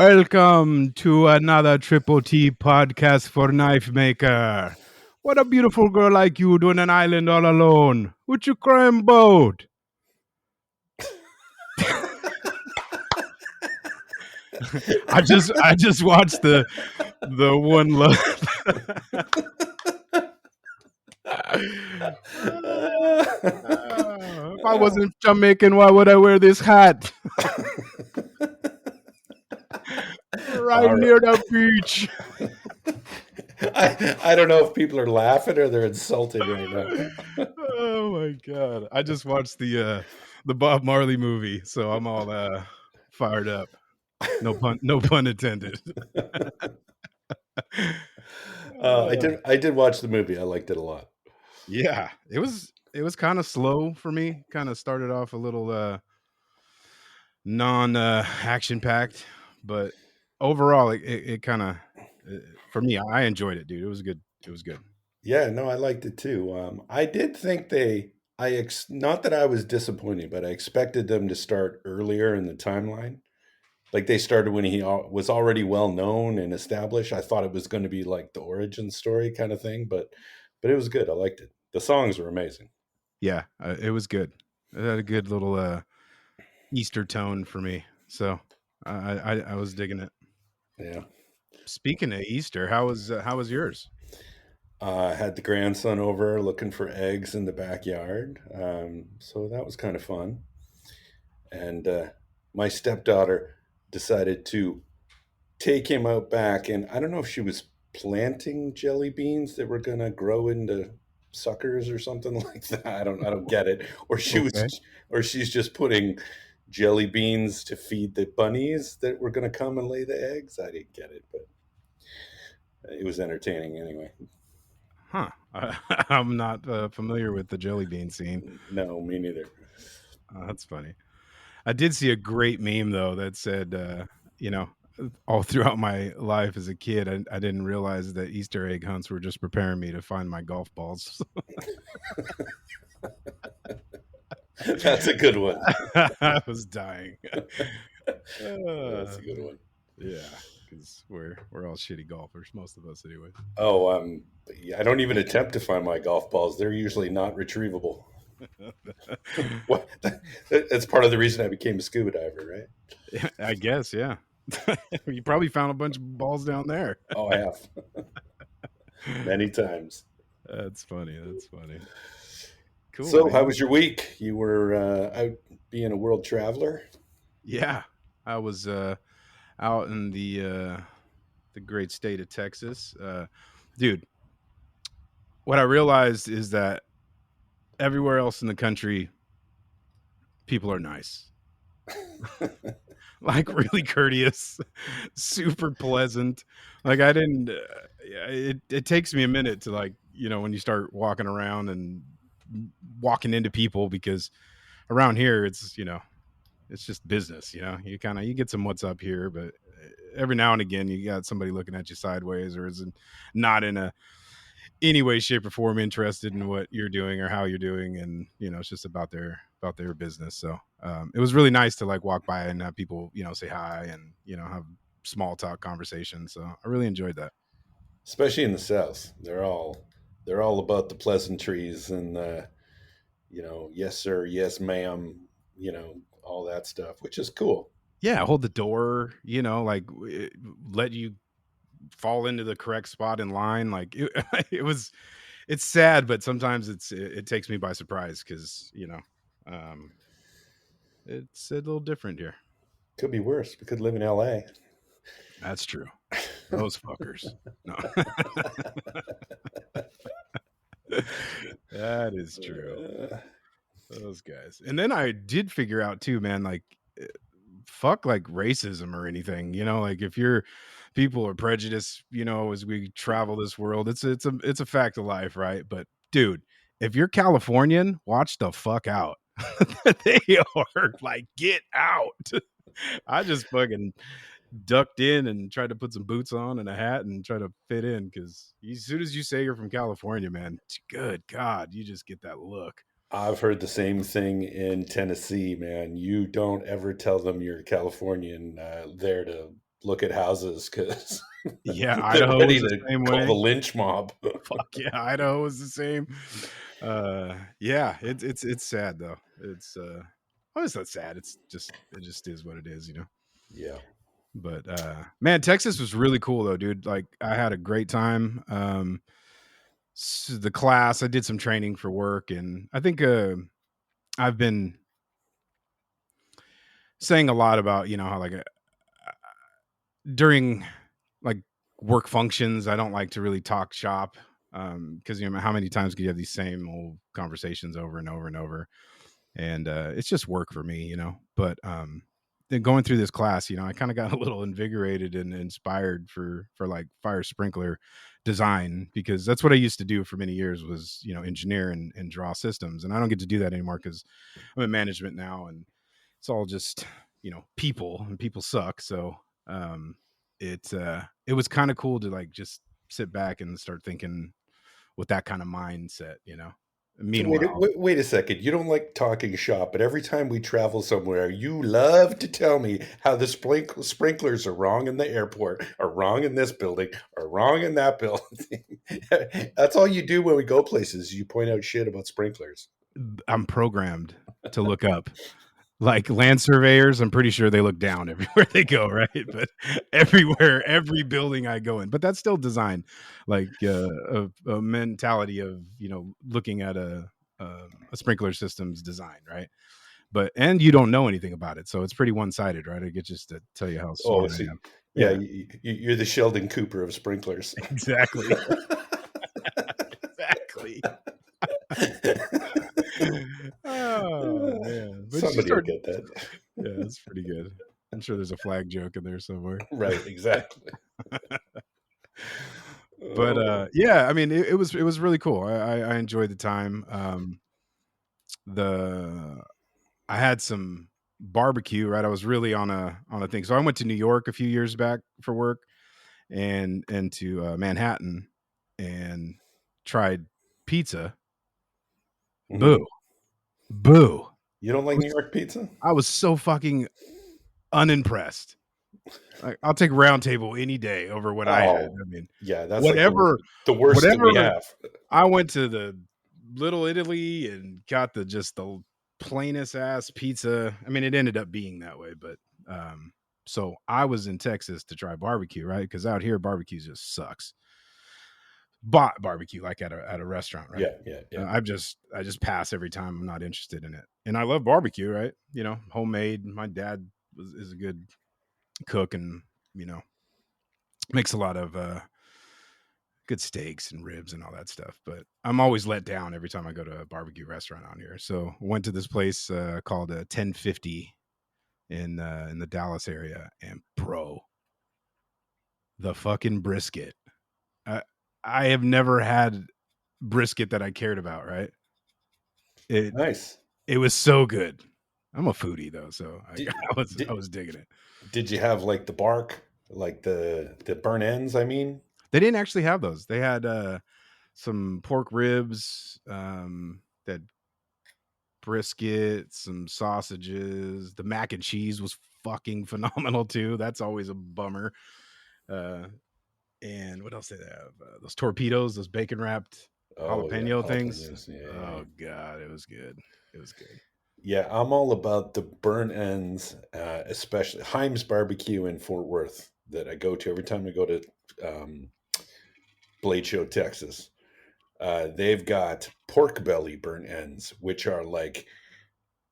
Welcome to another Triple T podcast for Knife Maker. What a beautiful girl like you doing an island all alone. What you crying about? I just watched the one love. If I wasn't Jamaican, why would I wear this hat? Right All right. near the beach. I don't know if people are laughing or they're insulted right now. Oh my god! I just watched the Bob Marley movie, so I'm all fired up. No pun intended. I did watch the movie. I liked it a lot. Yeah, it was kind of slow for me. Kind of started off a little non action packed, but overall it kind of for me I enjoyed it, dude. It was good. It was good. Yeah, no, I liked it too. I did think not that I was disappointed, but I expected them to start earlier in the timeline. Like they started when he was already well known and established. I thought it was going to be like the origin story kind of thing, but it was good. I liked it. The songs were amazing. Yeah, it was good. It had a good little Easter tone for me, so I was digging it. Yeah. Speaking of Easter, how was yours? Had the grandson over looking for eggs in the backyard. So that was kind of fun. And my stepdaughter decided to take him out back. And I don't know if she was planting jelly beans that were going to grow into suckers or something like that. I don't get it. Okay. Or she's just putting jelly beans to feed the bunnies that were going to come and lay the eggs. I didn't get it, but it was entertaining anyway. Huh. I'm not familiar with the jelly bean scene. No, me neither. That's funny. I did see a great meme though that said, you know, all throughout my life as a kid, I didn't realize that Easter egg hunts were just preparing me to find my golf balls. That's a good one. I was dying. That's Uh, a good one. yeah, because we're all shitty golfers, most of us anyway. Oh, I don't even attempt to find my golf balls. They're usually not retrievable. What? That's part of the reason I became a scuba diver, right? I guess, yeah. You probably found a bunch of balls down there. Oh, I have many times. That's funny. That's funny. Cool, So, how man. was your week? You were out being a world traveler. Yeah, I was out in the great state of Texas, dude. What I realized is that everywhere else in the country, people are nice, like really courteous, super pleasant. Like I didn't. Yeah, it takes me a minute to like when you start walking around and walking into people because around here it's just business. You get some what's up here, but every now and again you got somebody looking at you sideways or is not in a any way, shape, or form interested in what you're doing or how you're doing, and it's just about their business. So it was really nice to like walk by and have people say hi and have small talk conversations. So I really enjoyed that. Especially in the South. They're all about the pleasantries and yes sir, yes ma'am, all that stuff, which is cool. Yeah, hold the door, like let you fall into the correct spot in line. Like it's sad, but sometimes it takes me by surprise because um, it's a little different here. Could be worse. We could live in LA. That's true. Those fuckers. No. That is true. Uh, Those guys. And then I did figure out too, man, like fuck like racism or anything, like if your people are prejudiced, as we travel this world, it's a fact of life, right? But dude, if you're Californian, watch the fuck out. They are like, get out. I just fucking ducked in and tried to put some boots on and a hat and try to fit in because as soon as you say you're from California, man, good God, you just get that look. I've heard the same thing in Tennessee, man. You don't ever tell them you're Californian there to look at houses because Yeah, they're Idaho was ready the to same call the way. lynch mob. Fuck yeah, Idaho was the same. Yeah, it's sad though. Oh, it's not sad. It just is what it is, you know. Yeah. But man, Texas was really cool though, dude. Like I had a great time. The class, I did some training for work, and I think I've been saying a lot about, you know, how like during like work functions, I don't like to really talk shop because you know how many times can you have these same old conversations over and over and over, and it's just work for me, you know. But then going through this class, you know, I kind of got a little invigorated and inspired for like fire sprinkler design, because that's what I used to do for many years, was, you know, engineer and draw systems, and I don't get to do that anymore because I'm in management now, and it's all just, you know, people, and people suck. So um it was kind of cool to like just sit back and start thinking with that kind of mindset, you know. So Meanwhile, wait a second. You don't like talking shop, but every time we travel somewhere, you love to tell me how the sprinklers are wrong in the airport, are wrong in this building, are wrong in that building. That's all you do when we go places. You point out shit about sprinklers. I'm programmed to look up. Like land surveyors, I'm pretty sure they look down everywhere they go, right? But everywhere, every building I go in, but that's still design, like a mentality of, you know, looking at a sprinkler system's design, right? But and you don't know anything about it, so it's pretty one sided, right? I get just to tell you how Oh, smart I see, am. yeah, Yeah, you're the Sheldon Cooper of sprinklers. exactly, exactly. Oh man, but you Somebody will start. get that. Yeah, that's pretty good. I'm sure there's a flag joke in there somewhere. Right, exactly. But Oh, yeah, I mean, it was really cool. I enjoyed the time. The I had some barbecue, right? I was really on a thing. So I went to New York a few years back for work, and to Manhattan, and tried pizza. mhm. Boo, boo. You don't I like New was York pizza? I was so fucking unimpressed. Like, I'll take Round Table any day over what I had. Oh, I mean, yeah, that's like whatever the worst that whatever we have. I went to the Little Italy and got the plainest ass pizza. I mean, it ended up being that way, but so I was in Texas to try barbecue, right? Because out here barbecue just sucks. Bought barbecue like at a restaurant, right? Yeah, yeah, yeah. I just pass every time. I'm not interested in it, and I love barbecue, right? You know, homemade. My dad is a good cook, and you know, makes a lot of good steaks and ribs and all that stuff. But I'm always let down every time I go to a barbecue restaurant out here. So went to this place called 1050 in the Dallas area, and bro, the fucking brisket. I I have never had brisket that I cared about. Right? It Nice. it was so good. I'm a foodie though, so Did I did was digging it. did you have like the bark, like the burnt ends, I mean? They didn't actually have those. They had some pork ribs, that brisket, some sausages. The mac and cheese was fucking phenomenal too. That's always a bummer. Uh, and what else did they have? Those torpedoes, those bacon wrapped Oh, yeah, jalapeno things. jalapenos. Yeah, yeah, yeah. Oh god, it was good. It was good. Yeah, I'm all about the burnt ends, especially Heim's Barbecue in Fort Worth that I go to every time I go to um, Blade Show, Texas. They've got pork belly burnt ends, which are like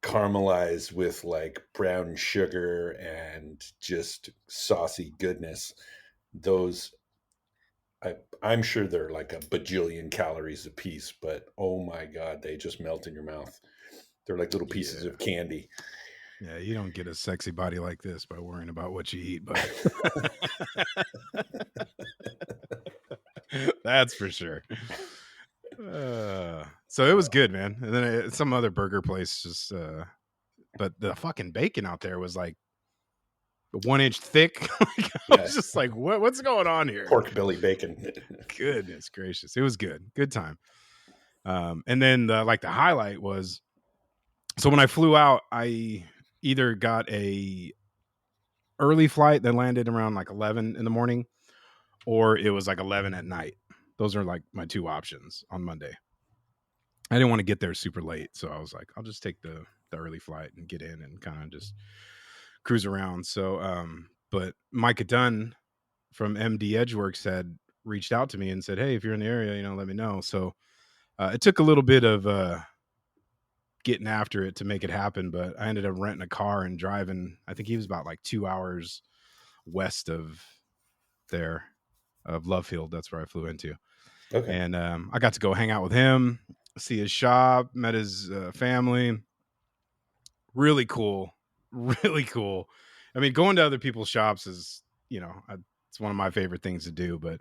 caramelized with like brown sugar and just saucy goodness. Those, I'm sure they're like a bajillion calories a piece, but oh my God, they just melt in your mouth. They're like little pieces Yeah. of candy. Yeah, you don't get a sexy body like this by worrying about what you eat, bud. That's for sure. So it was good, man. And then some other burger place just but the fucking bacon out there was like 1 inch thick. Like, I Yeah, was just like, what's going on here? pork belly bacon. Goodness gracious. It was good. Good time. And then the highlight was, so when I flew out, I either got early flight that landed around like 11 in the morning, or it was like 11 at night. Those are like my two options on Monday. I didn't want to get there super late, so I was like, I'll just take the early flight and get in and kind of just cruise around. So, but Micah Dunn from MD Edgeworks had reached out to me and said, "Hey, if you're in the area, let me know." So it took a little bit of getting after it to make it happen, but I ended up renting a car and driving. I think he was about like 2 hours west of there, of Love Field. That's where I flew into. Okay. And I got to go hang out with him, see his shop, met his family. Really cool, really cool. I mean, going to other people's shops is, it's one of my favorite things to do. But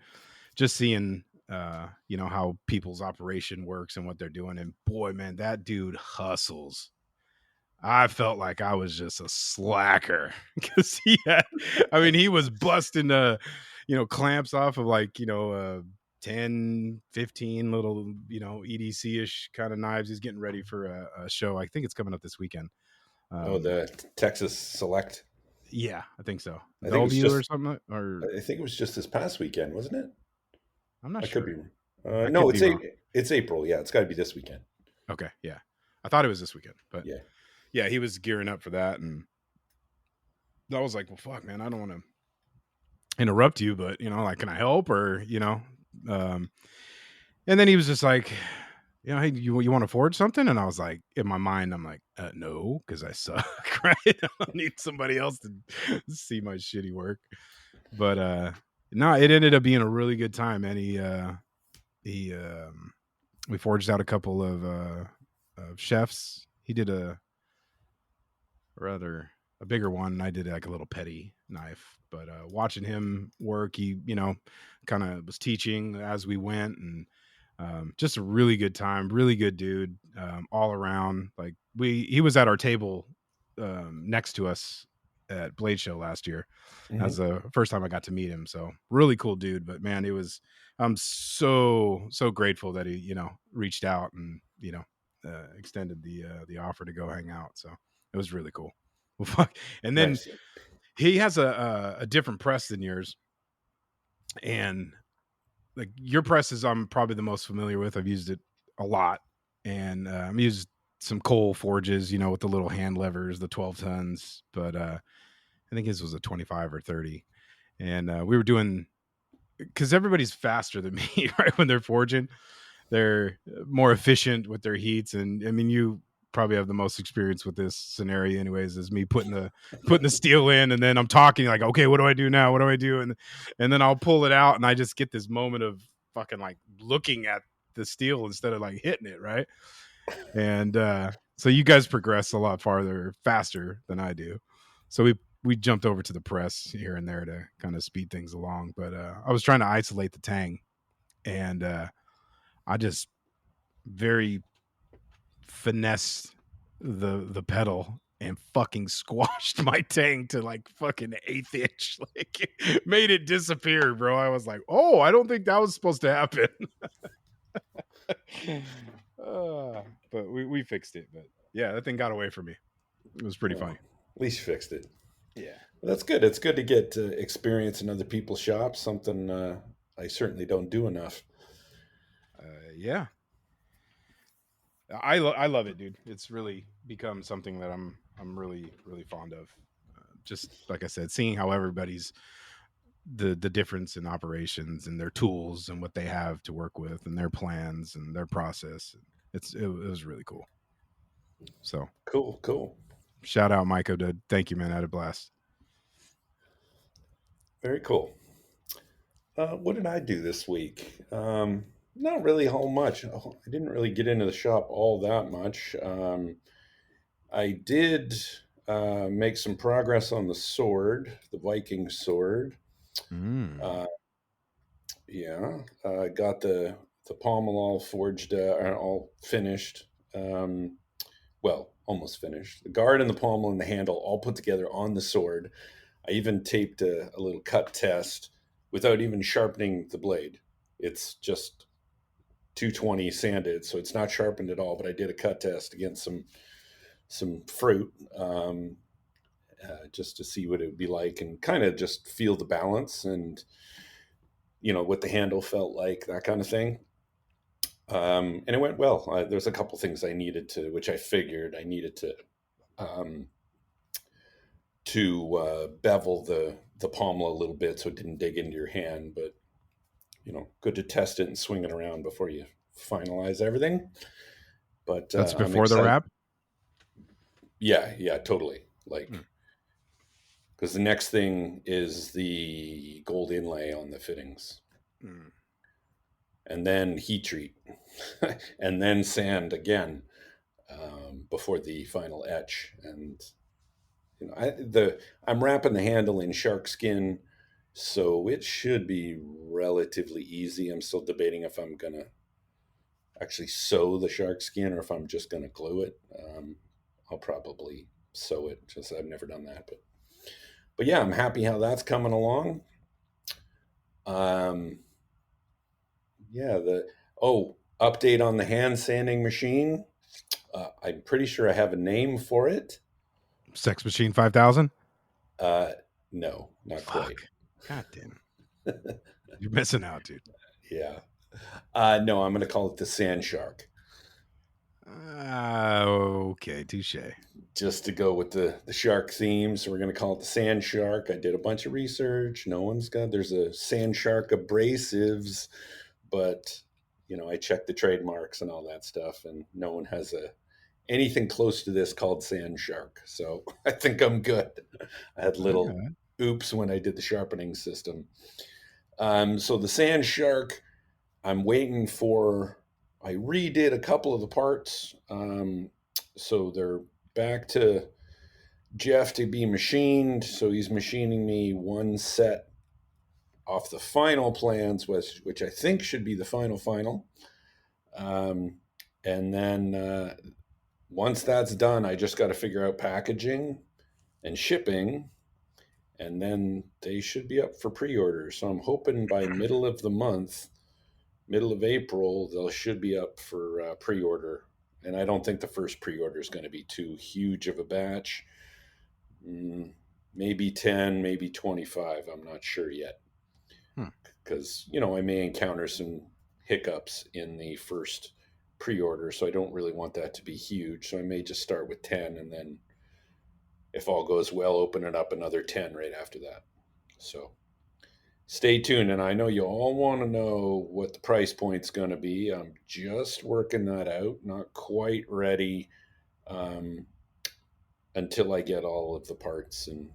just seeing, how people's operation works and what they're doing, and boy, man, that dude hustles. I felt like I was just a slacker because he was busting, clamps off of like, 10, 15 little, EDC ish kind of knives. He's getting ready for a show. I think it's coming up this weekend. Oh, the Texas Select. Yeah, I think so. I think it was Bellevue or just. something, or I think it was just this past weekend, wasn't it? I'm not I could be sure. wrong. I No, could be wrong. it's April. Yeah, it's got to be this weekend. Okay, yeah. I thought it was this weekend, but Yeah. yeah, he was gearing up for that, and I was like, "Well, fuck, man, I don't want to interrupt you, but like, can I help?" Or um, and then he was just like, "Hey, you want to forge something?" And I was like, in my mind, I'm like, "No, because I suck, right? I need somebody else to see my shitty work." But no, it ended up being a really good time, and he we forged out a couple of chefs. He did rather a bigger one. I did like a little petty knife, but watching him work, he kind of was teaching as we went, and just a really good time, really good dude, all around. Like he was at our table next to us at Blade Show last year. That was Hmm. the first time I got to meet him. So really cool dude. But man, I'm so grateful that he reached out and extended the offer to go hang out. So it was really cool. Well, fuck. And then Nice. he has a different press than yours, and like your press is I'm probably the most familiar with. I've used it a lot, and I've used some coal forges, with the little hand levers, the 12 tons. But I think his was a 25 or 30, and we were doing because everybody's faster than me, right? When they're forging, they're more efficient with their heats, and I mean you probably have the most experience with this scenario anyways, is me putting the steel in, and then I'm talking like, okay, what do I do now, what do I do, and then I'll pull it out, and I just get this moment of fucking like looking at the steel instead of like hitting it, right? And so you guys progress a lot farther faster than I do, so we jumped over to the press here and there to kind of speed things along. But I was trying to isolate the tang, and I just very finessed the pedal and fucking squashed my tang to like fucking eighth inch, like made it disappear, bro. I was like, oh, I don't think that was supposed to happen. But we fixed it. But yeah, that thing got away from me. It was pretty Well, funny. at least you fixed it. Yeah. Well, that's good. It's good to get experience in other people's shops. Something I certainly don't do enough. Yeah. I love it, dude. It's really become something that I'm really fond of. Just like I said, seeing how everybody's the difference in operations and their tools and what they have to work with and their plans and their process. It was really cool. So Cool, cool. shout out Micah, to thank you, man. I had a blast. Very cool. What did I do this week? Not really a whole much. I didn't really get into the shop all that much. I did make some progress on the sword, the Viking sword. Mm. Uh, yeah, got the pommel all forged, all finished. Well, almost finished. The guard and the pommel and the handle all put together on the sword. I even taped a little cut test without even sharpening the blade. It's just 220 sanded, so it's not sharpened at all. But I did a cut test against some fruit, just to see what it would be like and kind of just feel the balance and, what the handle felt like, that kind of thing. And it went well. There's a couple things which I figured I needed um, to bevel the pommel a little bit so it didn't dig into your hand. But good to test it and swing it around before you finalize everything. But That's I'm before the excited. wrap? Yeah, totally. Like, Mm. because the next thing is the gold inlay on the fittings, and then heat treat, and then sand again before the final etch. And I'm wrapping the handle in shark skin, so it should be relatively easy. I'm still debating if I'm gonna actually sew the shark skin or if I'm just gonna glue it. I'll probably sew it, just I've never done that. But yeah, I'm happy how that's coming along. Um, yeah, update on the hand sanding machine. I'm pretty sure I have a name for it. Sex Machine 5000? Uh, no, not quite. Fuck. God damn. You're missing out, dude. Yeah. No, I'm going to call it the Sand Shark. Okay, touche. Just to go with the shark theme. So we're going to call it the Sand Shark. I did a bunch of research. There's a Sand Shark abrasives, but I checked the trademarks and all that stuff, and no one has anything close to this called Sand Shark. So I think I'm good. I had little oops when I did the sharpening system. So the Sand Shark, I'm waiting for. I redid a couple of the parts, so they're back to Jeff to be machined. So he's machining me one set off the final plans, which I think should be the final. And then once that's done, I just got to figure out packaging and shipping, and then they should be up for pre-order. So I'm hoping by middle of the month, middle of April, they should be up for pre-order. And I don't think the first pre-order is going to be too huge of a batch. Maybe 10, maybe 25. I'm not sure yet. Because, I may encounter some hiccups in the first pre-order, so I don't really want that to be huge. So I may just start with 10, and then if all goes well, open it up another 10 right after that. So stay tuned. And I know you all want to know what the price point's going to be. I'm just working that out, not quite ready until I get all of the parts and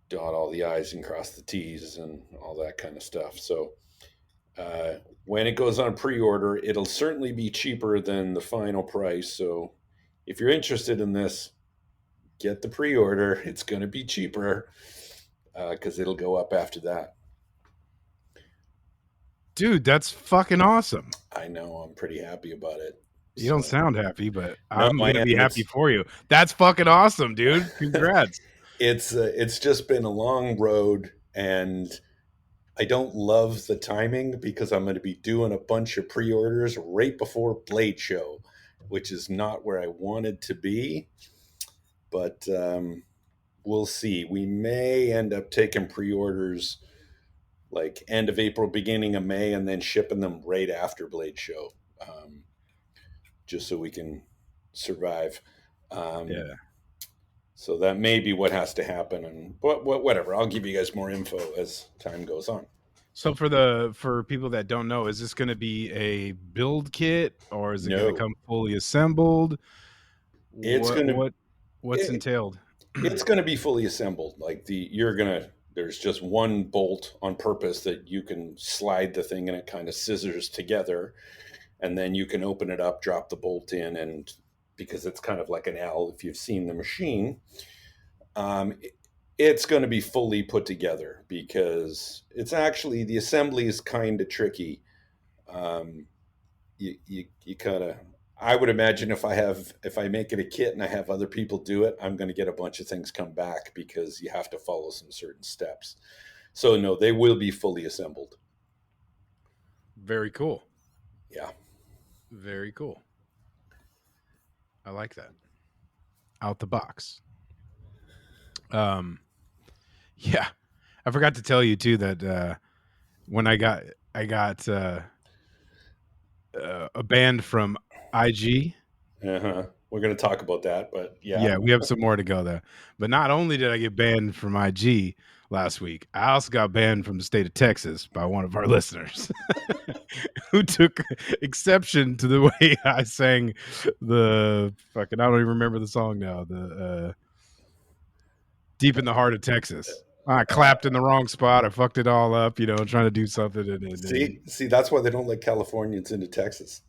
dot all the I's and cross the T's and all that kind of stuff. So when it goes on pre-order, it'll certainly be cheaper than the final price. So if you're interested in this, get the pre-order. It's going to be cheaper because it'll go up after that. Dude, that's fucking awesome. I know. I'm pretty happy about it. You don't sound happy, but No, I'm going to be happy for you. That's fucking awesome, dude. Congrats. It's just been a long road, and I don't love the timing because I'm going to be doing a bunch of pre-orders right before Blade Show, which is not where I wanted to be. But we'll see. We may end up taking pre-orders like end of April, beginning of May, and then shipping them right after Blade Show, just so we can survive. Yeah. So that may be what has to happen, and whatever. I'll give you guys more info as time goes on. So for people that don't know, is this going to be a build kit or is it going to come fully assembled? What's entailed? It's going to be fully assembled. Like there's just one bolt on purpose that you can slide the thing and it kind of scissors together, and then you can open it up, drop the bolt in, and because it's kind of like an L, if you've seen the machine, it's going to be fully put together because it's actually, the assembly is kind of tricky. You kind of, I would imagine if I make it a kit and I have other people do it, I'm going to get a bunch of things come back because you have to follow some certain steps. So no, they will be fully assembled. Very cool. Yeah. Very cool. I like that. Out the box. Um, yeah, I forgot to tell you too that when I got a band from IG. Uh-huh. We're going to talk about that, but yeah. Yeah, we have some more to go there. But not only did I get banned from IG last week, I also got banned from the state of Texas by one of our listeners who took exception to the way I sang the fucking, I don't even remember the song now, the Deep in the Heart of Texas. I clapped in the wrong spot. I fucked it all up, trying to do something. And See, that's why they don't let Californians into Texas.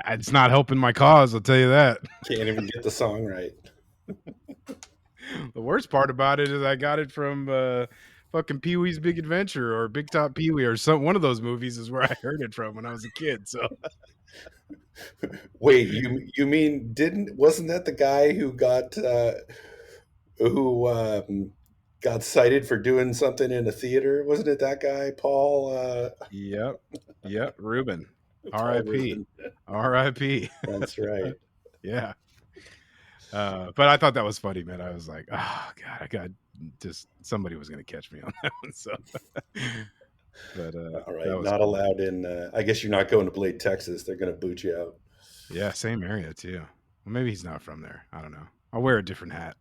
it's not helping my cause, I'll tell you that. Can't even get the song right. The worst part about it is I got it from fucking Pee Wee's Big Adventure or Big Top Pee Wee or one of those movies is where I heard it from when I was a kid. So Wait, you mean wasn't that the guy who got cited for doing something in a theater? Wasn't it that guy, Paul? yep, Ruben, Paul R.I.P. Rubin. R.I.P. That's right. Yeah. But I thought that was funny, man. I was like, oh god, I got just somebody was gonna catch me on that one. So, but All right, that was not cool. allowed in. I guess you're not going to Blade, Texas. They're going to boot you out. Yeah, same area too. Well, maybe he's not from there. I don't know. I'll wear a different hat.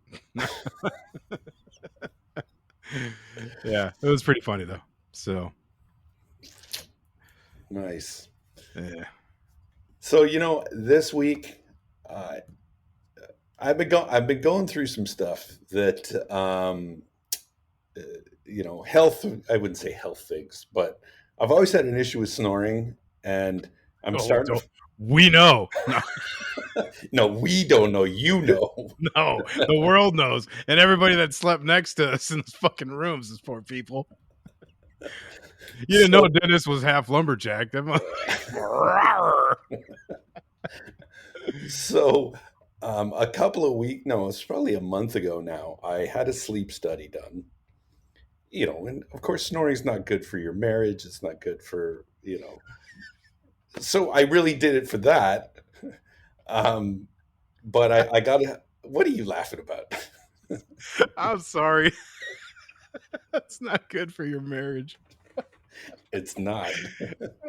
Yeah, it was pretty funny though. So Nice. yeah. So this week, uh, I've been going through some stuff that health. I wouldn't say health things, but I've always had an issue with snoring, and I'm Oh, starting don't we know? No, we don't know. You know. No, the world knows, and everybody that slept next to us in those fucking rooms, those poor people. You didn't know So, Dennis was half lumberjack. That so a couple of weeks, no, it's probably a month ago now. I had a sleep study done. And of course, snoring is not good for your marriage. It's not good for. So I really did it for that. Um, but I got to. What are you laughing about? I'm sorry. That's not good for your marriage. It's not.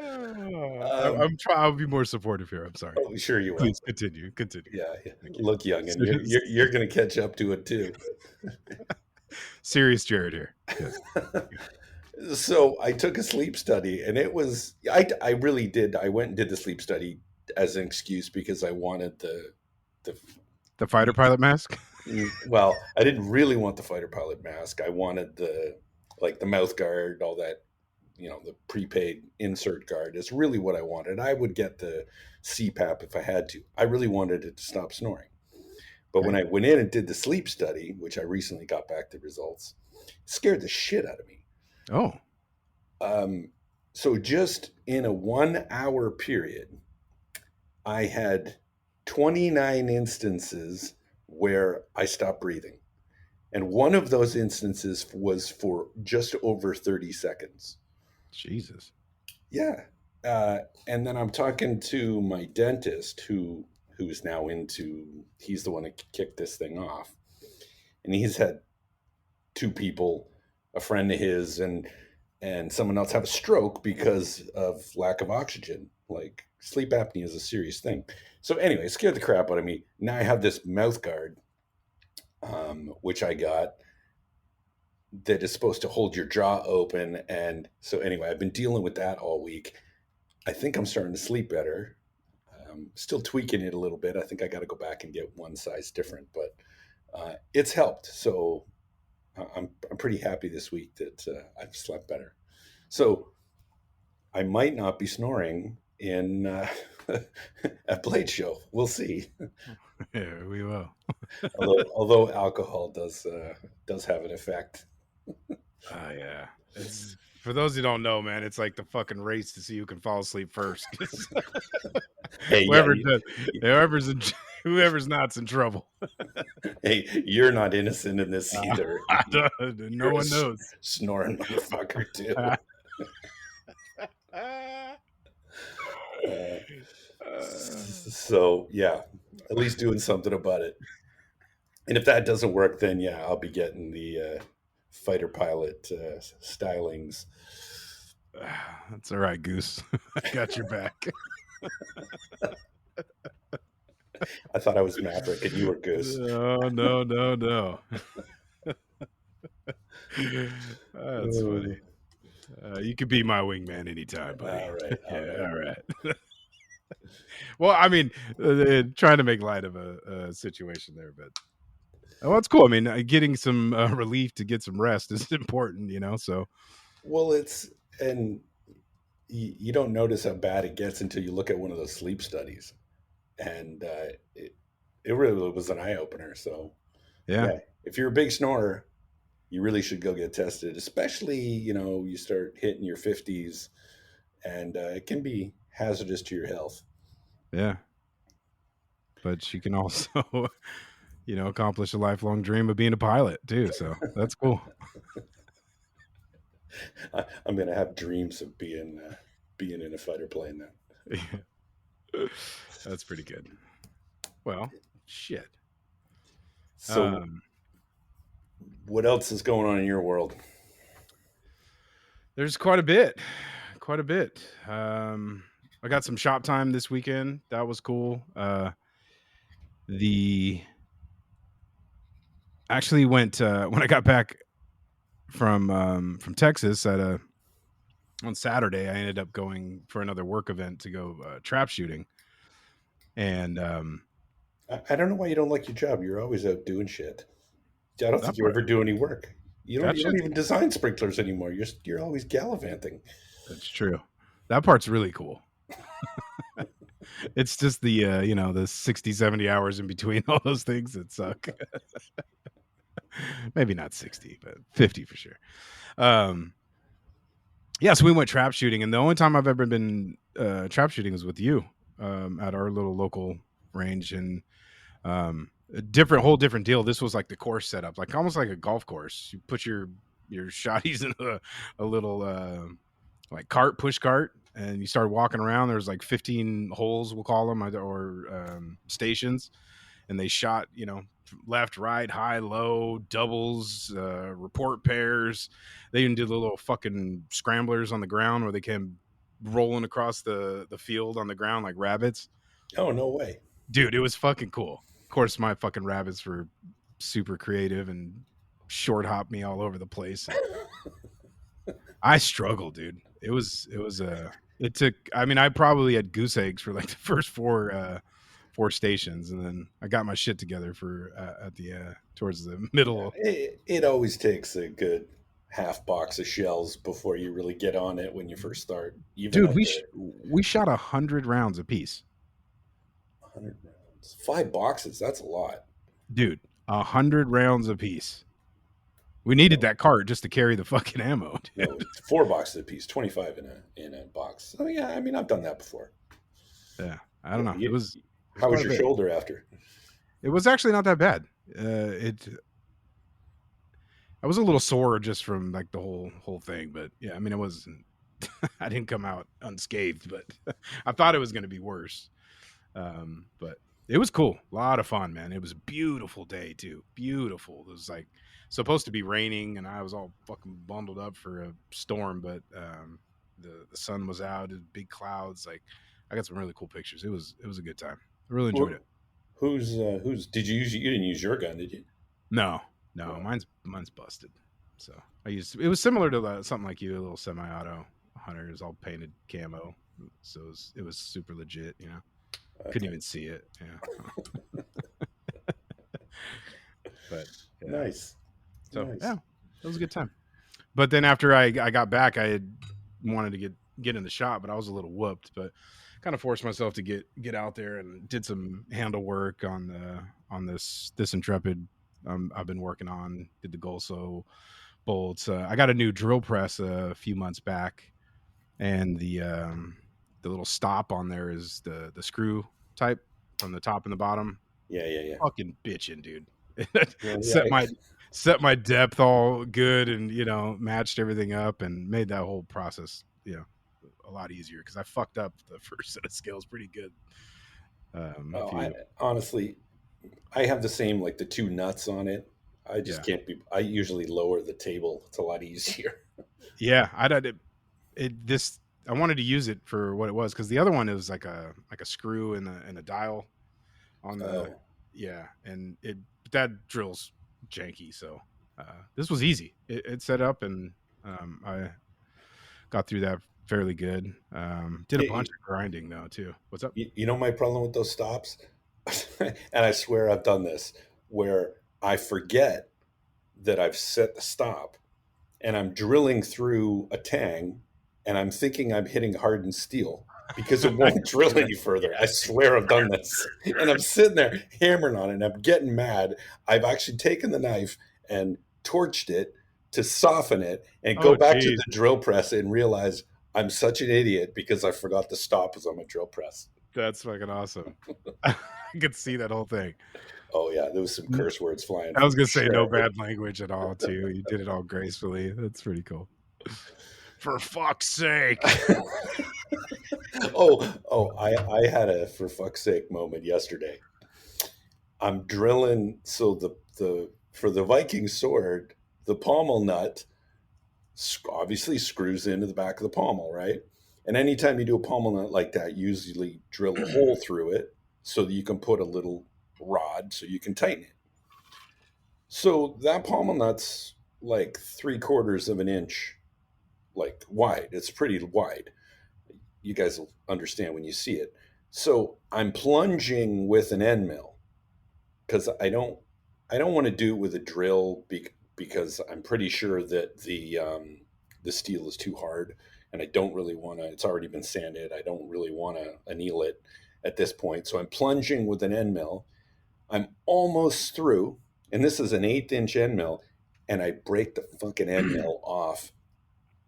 I'm trying. I'll be more supportive here. I'm sorry. Oh, sure you will. Please continue. Continue. Yeah, Thank you. look young, and you're going to catch up to it too. Serious Jerid here. Yes. So I took a sleep study, and it was I really did. I went and did the sleep study as an excuse because I wanted the The fighter pilot mask. well, I didn't really want the fighter pilot mask. I wanted the mouth guard, all that, the prepaid insert guard is really what I wanted. I would get the CPAP if I had to. I really wanted it to stop snoring. But when I went in and did the sleep study, which I recently got back the results, it scared the shit out of me. Oh, So just in a 1 hour period, I had 29 instances where I stopped breathing. And one of those instances was for just over 30 seconds. Jesus. Yeah. And then I'm talking to my dentist who's now he's the one that kicked this thing off. And he's had two people, a friend of his and someone else have a stroke because of lack of oxygen. Like sleep apnea is a serious thing. So anyway, it scared the crap out of me. Now I have this mouth guard, which I got that is supposed to hold your jaw open. And so anyway, I've been dealing with that all week. I think I'm starting to sleep better. Still tweaking it a little bit. I think I got to go back and get one size different, but it's helped. So I'm pretty happy this week that I've slept better. So I might not be snoring in a Blade show. We'll see. Yeah, we will. although alcohol does have an effect. Oh yeah. It's for those who don't know, man. It's like the fucking race to see who can fall asleep first. Hey, yeah, Whoever does, whoever's in, whoever's not's in trouble. hey, you're not innocent in this either. No You're one knows. snoring motherfucker too. So yeah, at least doing something about it. And if that doesn't work, then yeah, I'll be getting the fighter pilot stylings. That's all right, Goose. I got your back. I thought I was Maverick and you were Goose. No, no, no, no. That's funny. Oh, You could be my wingman anytime, buddy. all right, all Yeah, right. all right. Well, I mean, trying to make light of a situation there, but oh, that's cool. I mean, getting some relief to get some rest is important, you know. So Well, it's and you don't notice how bad it gets until you look at one of those sleep studies, and it really was an eye opener. So yeah, yeah, if you're a big snorer, you really should go get tested, especially you start hitting your 50s, and it can be hazardous to your health. yeah. But she can also, accomplish a lifelong dream of being a pilot too. So that's cool. I'm gonna have dreams of being in a fighter plane now. That's pretty good. Well, shit. So, Um, what else is going on in your world? there's quite a bit, quite a bit. I got some shop time this weekend. That was cool. The actually went when I got back from Texas at a on Saturday. I ended up going for another work event to go trap shooting, and I don't know why you don't like your job. You're always out doing shit. I don't think that you part ever do any work. that You don't shit. even design sprinklers anymore. You're always gallivanting. That's true. That part's really cool. It's just the the 60, 70 hours in between all those things that suck. Maybe not 60, but 50 for sure. Um, yeah, so we went trap shooting, and the only time I've ever been trap shooting was with you at our little local range, and a whole different deal. This was like the course setup, like almost like a golf course. You put your shotties in a little like push cart, and you start walking around. There's like 15 holes, we'll call them, or stations, and they shot, left, right, high, low, doubles, report pairs. They even did the little fucking scramblers on the ground where they came rolling across the field on the ground like rabbits. Oh, no way. Dude, it was fucking cool. Of course, my fucking rabbits were super creative and short hop me all over the place. And I struggled, dude. It took, I mean, I probably had goose eggs for like the first four stations, and then I got my shit together for at the towards the Yeah, middle. it always takes a good half box of shells before you really get on it when you first start, even Dude, at the we shot 100 rounds a piece. 100 rounds. 5 boxes, that's a lot. Dude, 100 rounds a piece. We needed No, that cart just to carry the fucking ammo, no, dude. it's 4 boxes a piece, 25 in a box. Oh yeah, I mean I've done that before. Yeah, I don't Yeah, know. It was how was quite a your bit. shoulder after? It was actually not that bad. I was a little sore just from like the whole thing, but yeah, I mean, it wasn't. I didn't come out unscathed, but I thought it was going to be worse. But it was cool, a lot of fun, man. It was a beautiful day too, beautiful. It was like supposed to be raining, and I was all fucking bundled up for a storm, but the sun was out, it was big clouds. Like I got some really cool pictures. It was a good time. I really enjoyed Who, it. who's did you use? You didn't use your gun, did you? No, no, No. mine's busted. So I used it was similar to something like you, a little semi-auto hunter. It was all painted camo, so it was super legit. Couldn't Okay. even see it. Yeah, but yeah. Nice. So Nice. yeah, it was a good time. But then after I got back, I had wanted to get in the shop, but I was a little whooped. But kind of forced myself to get out there and did some handle work on this Intrepid. I've been working on, did the Golso bolts. I got a new drill press a few months back, and the little stop on there is the screw type from the top and the bottom. Yeah, yeah, yeah. Fucking bitching, dude. Well, yeah. set my set my depth all good, and matched everything up and made that whole process a lot easier because I fucked up the first set of scales pretty good. Oh, If you honestly, I have the same, like the two nuts on it. I just Yeah. can't be. I usually lower the table. It's a lot easier. Yeah, I did it this I wanted to use it for what it was because the other one is like a screw and a dial on the Oh, yeah, and it that drill's janky. So this was easy. It set up and I got through that fairly good. Did a bunch you, of grinding though too. What's up? you know my problem with those stops, and I swear I've done this where I forget that I've set the stop and I'm drilling through a tang and I'm thinking I'm hitting hardened steel because it I won't can drill see that. any further. I Yeah. swear I've done this. And I'm sitting there hammering on it and I'm getting mad. I've actually taken the knife and torched it to soften it and go Oh back to geez, the drill press and realize I'm such an idiot because I forgot the stop was on my drill press. that's fucking awesome. I could see that whole thing. Oh yeah, there was some curse words flying I for was gonna say no sure. bad language at all too. You did it all gracefully. That's pretty cool. For fuck's sake. I had a for fuck's sake moment yesterday. I'm drilling so the for the Viking sword, the pommel nut obviously screws into the back of the pommel, right? And anytime you do a pommel nut like that, you usually drill a hole through it so that you can put a little rod so you can tighten it. So that pommel nut's like 3/4 of an inch like wide. It's pretty wide. You guys will understand when you see it. So I'm plunging with an end mill because I don't want to do it with a drill because I'm pretty sure that the steel is too hard, and I don't really want to. It's already been sanded. I don't really want to anneal it at this point. So I'm plunging with an end mill. I'm almost through, and this is an 1/8 inch end mill, and I break the fucking end mill off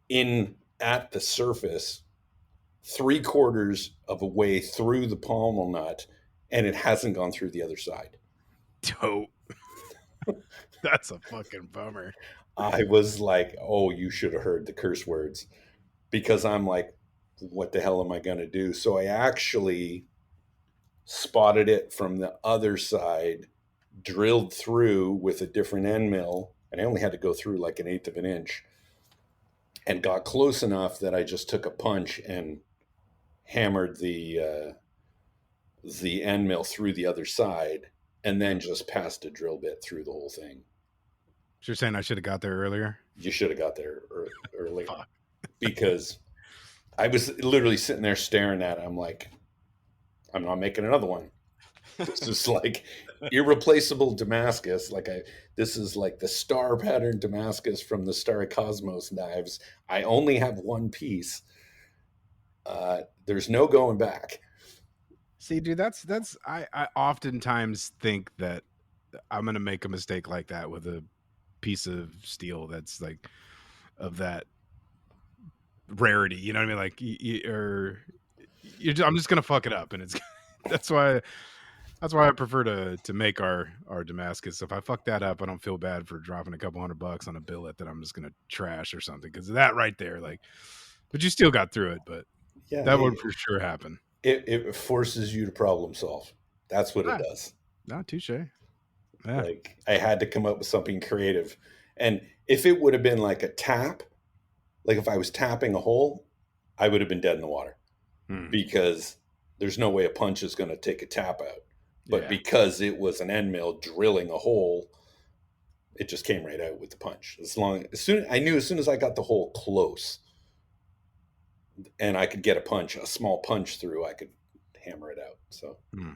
in at the surface 3/4 of a way through the pommel nut, and it hasn't gone through the other side. Dope. That's a fucking bummer. I was like, oh, you should have heard the curse words because I'm like, what the hell am I going to do? So I actually spotted it from the other side, drilled through with a different end mill, and I only had to go through like 1/8 of an inch and got close enough that I just took a punch and hammered the end mill through the other side and then just passed a drill bit through the whole thing. So you're saying I should have got there earlier? You should have got there earlier Fuck. because I was literally sitting there staring at it. I'm like, I'm not making another one. This is like irreplaceable Damascus. This is like the star pattern Damascus from the Star Cosmos knives. I only have one piece. There's no going back. See, dude, that's I oftentimes think that I'm gonna make a mistake like that with a piece of steel that's like of that rarity. You know what I mean? Like, I'm just gonna fuck it up, and it's that's why I prefer to make our Damascus. If I fuck that up, I don't feel bad for dropping a couple $100 on a billet that I'm just gonna trash or something because that right there, like, but you still got through it. But Yeah, that hey, would for sure happen. it forces you to problem solve. That's what it Ah, does. not touche. Yeah. Like I had to come up with something creative. And if it would have been like a tap, like if I was tapping a hole, I would have been dead in the water Hmm. because there's no way a punch is going to take a tap out. But Yeah. because it was an end mill drilling a hole, it just came right out with the punch. As soon as I got the hole close and I could get a small punch through, I could hammer it out. So Hmm.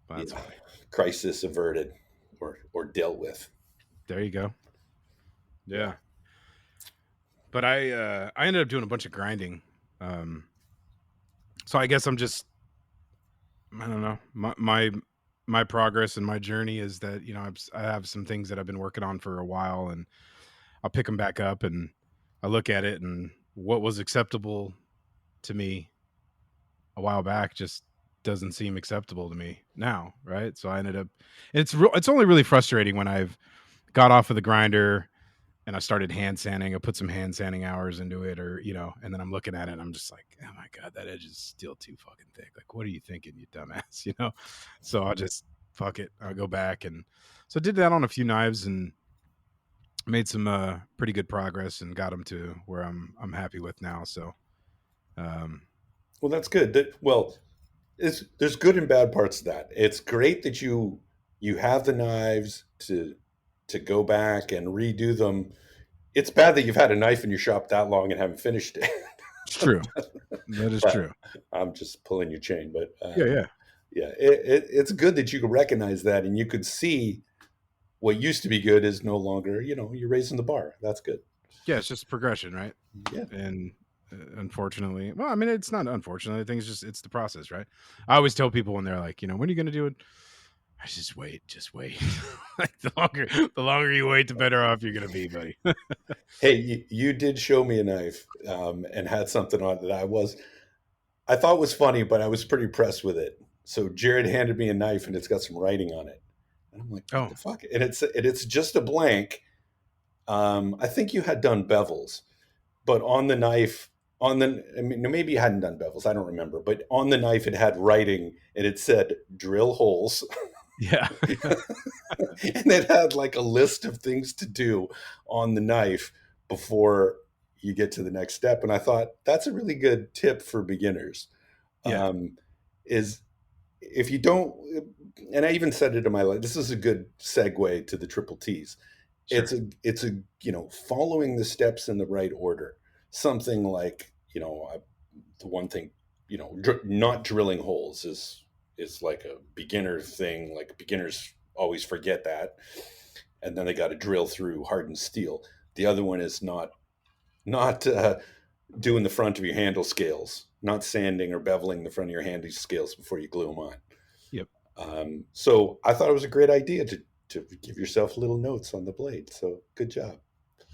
Well, that's yeah, funny. crisis averted or dealt with. There you go. Yeah. Yeah. But I ended up doing a bunch of grinding. Um, so I guess I don't know. My progress and my journey is that I have some things that I've been working on for a while, and I'll pick them back up, and I look at it, and what was acceptable to me a while back just doesn't seem acceptable to me now, right? So I ended up it's only really frustrating when I've got off of the grinder and I started hand sanding. I put some hand sanding hours into it, or and then I'm looking at it and I'm just like, oh my god, that edge is still too fucking thick. Like, what are you thinking, you dumbass? So I'll just fuck it. I'll go back, and so I did that on a few knives and made some pretty good progress and got them to where I'm happy with now. So um, Well, that's good. There's good and bad parts of that. It's great that you have the knives to go back and redo them. It's bad that you've had a knife in your shop that long and haven't finished it. it's true. That is But true. I'm just pulling your chain. But Yeah, yeah, yeah, it's good that you can recognize that and you could see what used to be good is no longer. You're raising the bar. That's good. yeah. It's just progression, right? Yeah. And unfortunately, well, I mean, it's not unfortunately. I think it's the process, right? I always tell people when they're like, when are you going to do it? I just wait, just wait. Like the longer you wait, the better off you're going to be, buddy. Hey, you did show me a knife and had something on it that I thought was funny, but I was pretty impressed with it. So Jerid handed me a knife and it's got some writing on it. And I'm like, what Oh, the fuck? And it's just a blank. I think you had done bevels, but on the knife, I mean, maybe you hadn't done bevels. I don't remember, but on the knife, it had writing and it said drill holes. yeah, And it had like a list of things to do on the knife before you get to the next step. And I thought that's a really good tip for beginners. yeah, Um, is if you don't, and I even said it in my life, this is a good segue to the triple T's. sure, Following the steps in the right order. Something like, the one thing, not drilling holes is like a beginner thing. Like beginners always forget that, and then they got to drill through hardened steel. The other one is not doing the front of your handle scales, not sanding or beveling the front of your handle scales before you glue them on. yep, So I thought it was a great idea to give yourself little notes on the blade. So good job.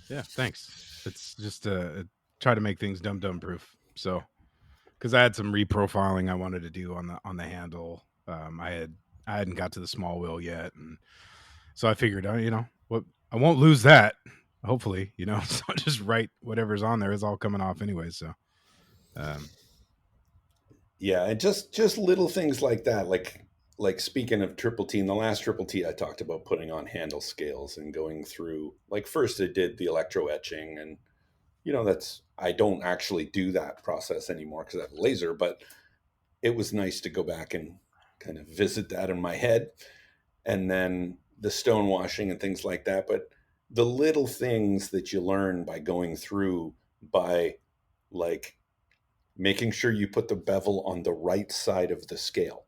yeah. Thanks. It's just try to make things dumb proof. So because I had some reprofiling I wanted to do on the handle. I hadn't got to the small wheel yet, and so I figured, what, I won't lose that. Hopefully, so I'll just write whatever's on there is all coming off anyway. So, um, Yeah, and just little things like that. Like speaking of triple T, in the last triple T, I talked about putting on handle scales and going through. Like first, I did the electro etching, and that's I don't actually do that process anymore because I have a laser. But it was nice to go back and kind of visit that in my head, and then the stone washing and things like that. But the little things that you learn by going through, by like making sure you put the bevel on the right side of the scale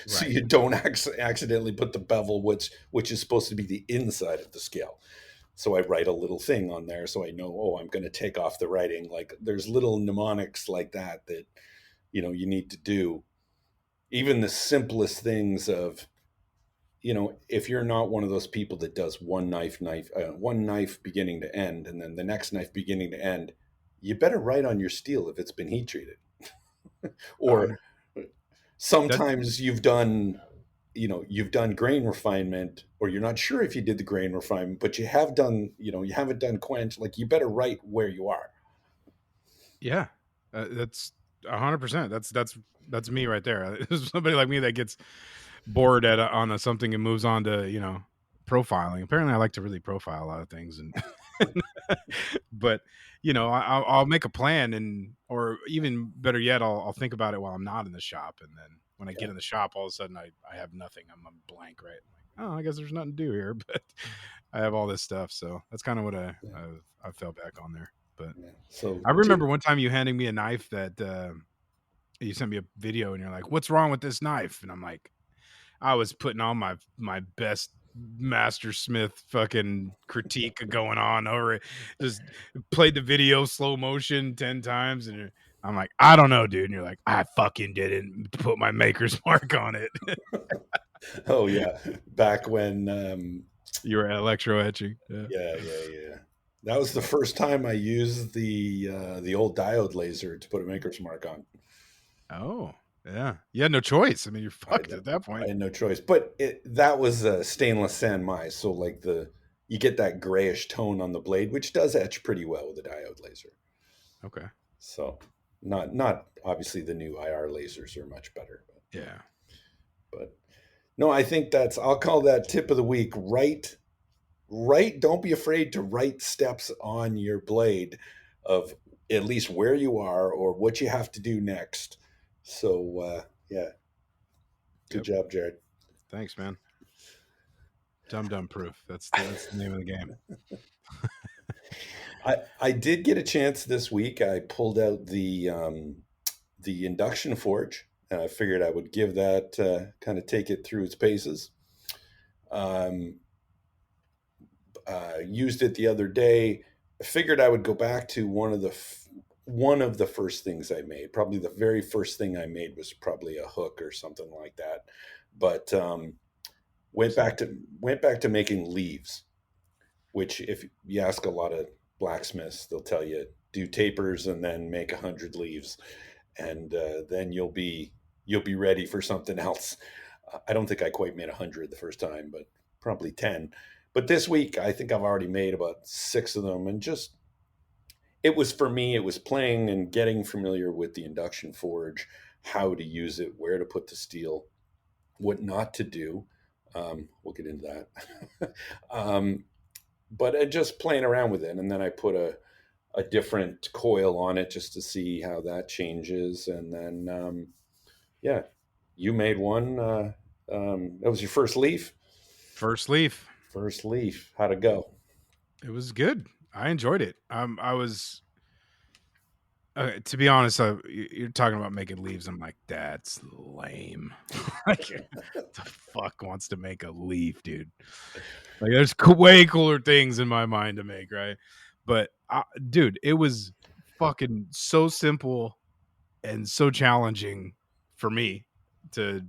so right. you don't accidentally put the bevel which is supposed to be the inside of the scale. So I write a little thing on there so I know, oh, I'm going to take off the writing. Like there's little mnemonics like that you need to do. Even the simplest things of, if you're not one of those people that does one knife beginning to end and then the next knife beginning to end, you better write on your steel if it's been heat treated. Uh, Or that sometimes you've done grain refinement, or you're not sure if you did the grain refinement, but you haven't done quench. Like you better write where you are. Yeah, that's 100%. That's me right there. There's somebody like me that gets bored on something and moves on to profiling. Apparently, I like to really profile a lot of things, and but I'll make a plan, or even better yet, I'll think about it while I'm not in the shop, and then when I Yeah, get in the shop, all of a sudden I have nothing. I'm blank, right? I'm like, oh, I guess there's nothing to do here, but I have all this stuff, so that's kind of what yeah, I fell back on there, but. yeah. So I remember one time you handing me a knife that you sent me a video and you're like, "What's wrong with this knife?" And I'm like, I was putting on my best Master Smith fucking critique going on over it. Just played the video slow motion 10 times and I'm like, I don't know, dude. And you're like, I fucking didn't put my maker's mark on it. oh yeah, back when You were electro etching. Yeah. yeah, that was the first time I used the old diode laser to put a maker's mark on. Oh, yeah. You had no choice. I mean, you're I had fucked no, at that I point. had no choice, but that was a stainless sand my, so like you get that grayish tone on the blade, which does etch pretty well with a diode laser. Okay. So not obviously the new IR lasers are much better, Yeah. but no, I think I'll call that tip of the week. Right. Don't be afraid to write steps on your blade of at least where you are or what you have to do next. So yeah, good Yep. job, Jerid. Thanks, man. Dum proof. That's the name of the game. I did get a chance this week. I pulled out the induction forge, and I figured I would give that kind of take it through its paces. Um, Used it the other day. I figured I would go back to one of the first things I made. Probably the very first thing I made was probably a hook or something like that. But Sick. went back to making leaves, which if you ask a lot of blacksmiths, they'll tell you do tapers and then make 100 leaves, and then you'll be ready for something else. I don't think I quite made 100 the first time, but probably 10. But this week, I think I've already made about 6 of them, and just it was for me. It was playing and getting familiar with the induction forge, how to use it, where to put the steel, what not to do. We'll get into that. But just playing around with it, and then I put a different coil on it just to see how that changes, and then yeah, you made one. That was your first leaf. First leaf. First leaf. How'd it go? It was good. I enjoyed it. I was to be honest, you're talking about making leaves. I'm like, that's lame. Like, the fuck wants to make a leaf, dude? Like, there's way cooler things in my mind to make, right? But, dude, it was fucking so simple and so challenging for me to,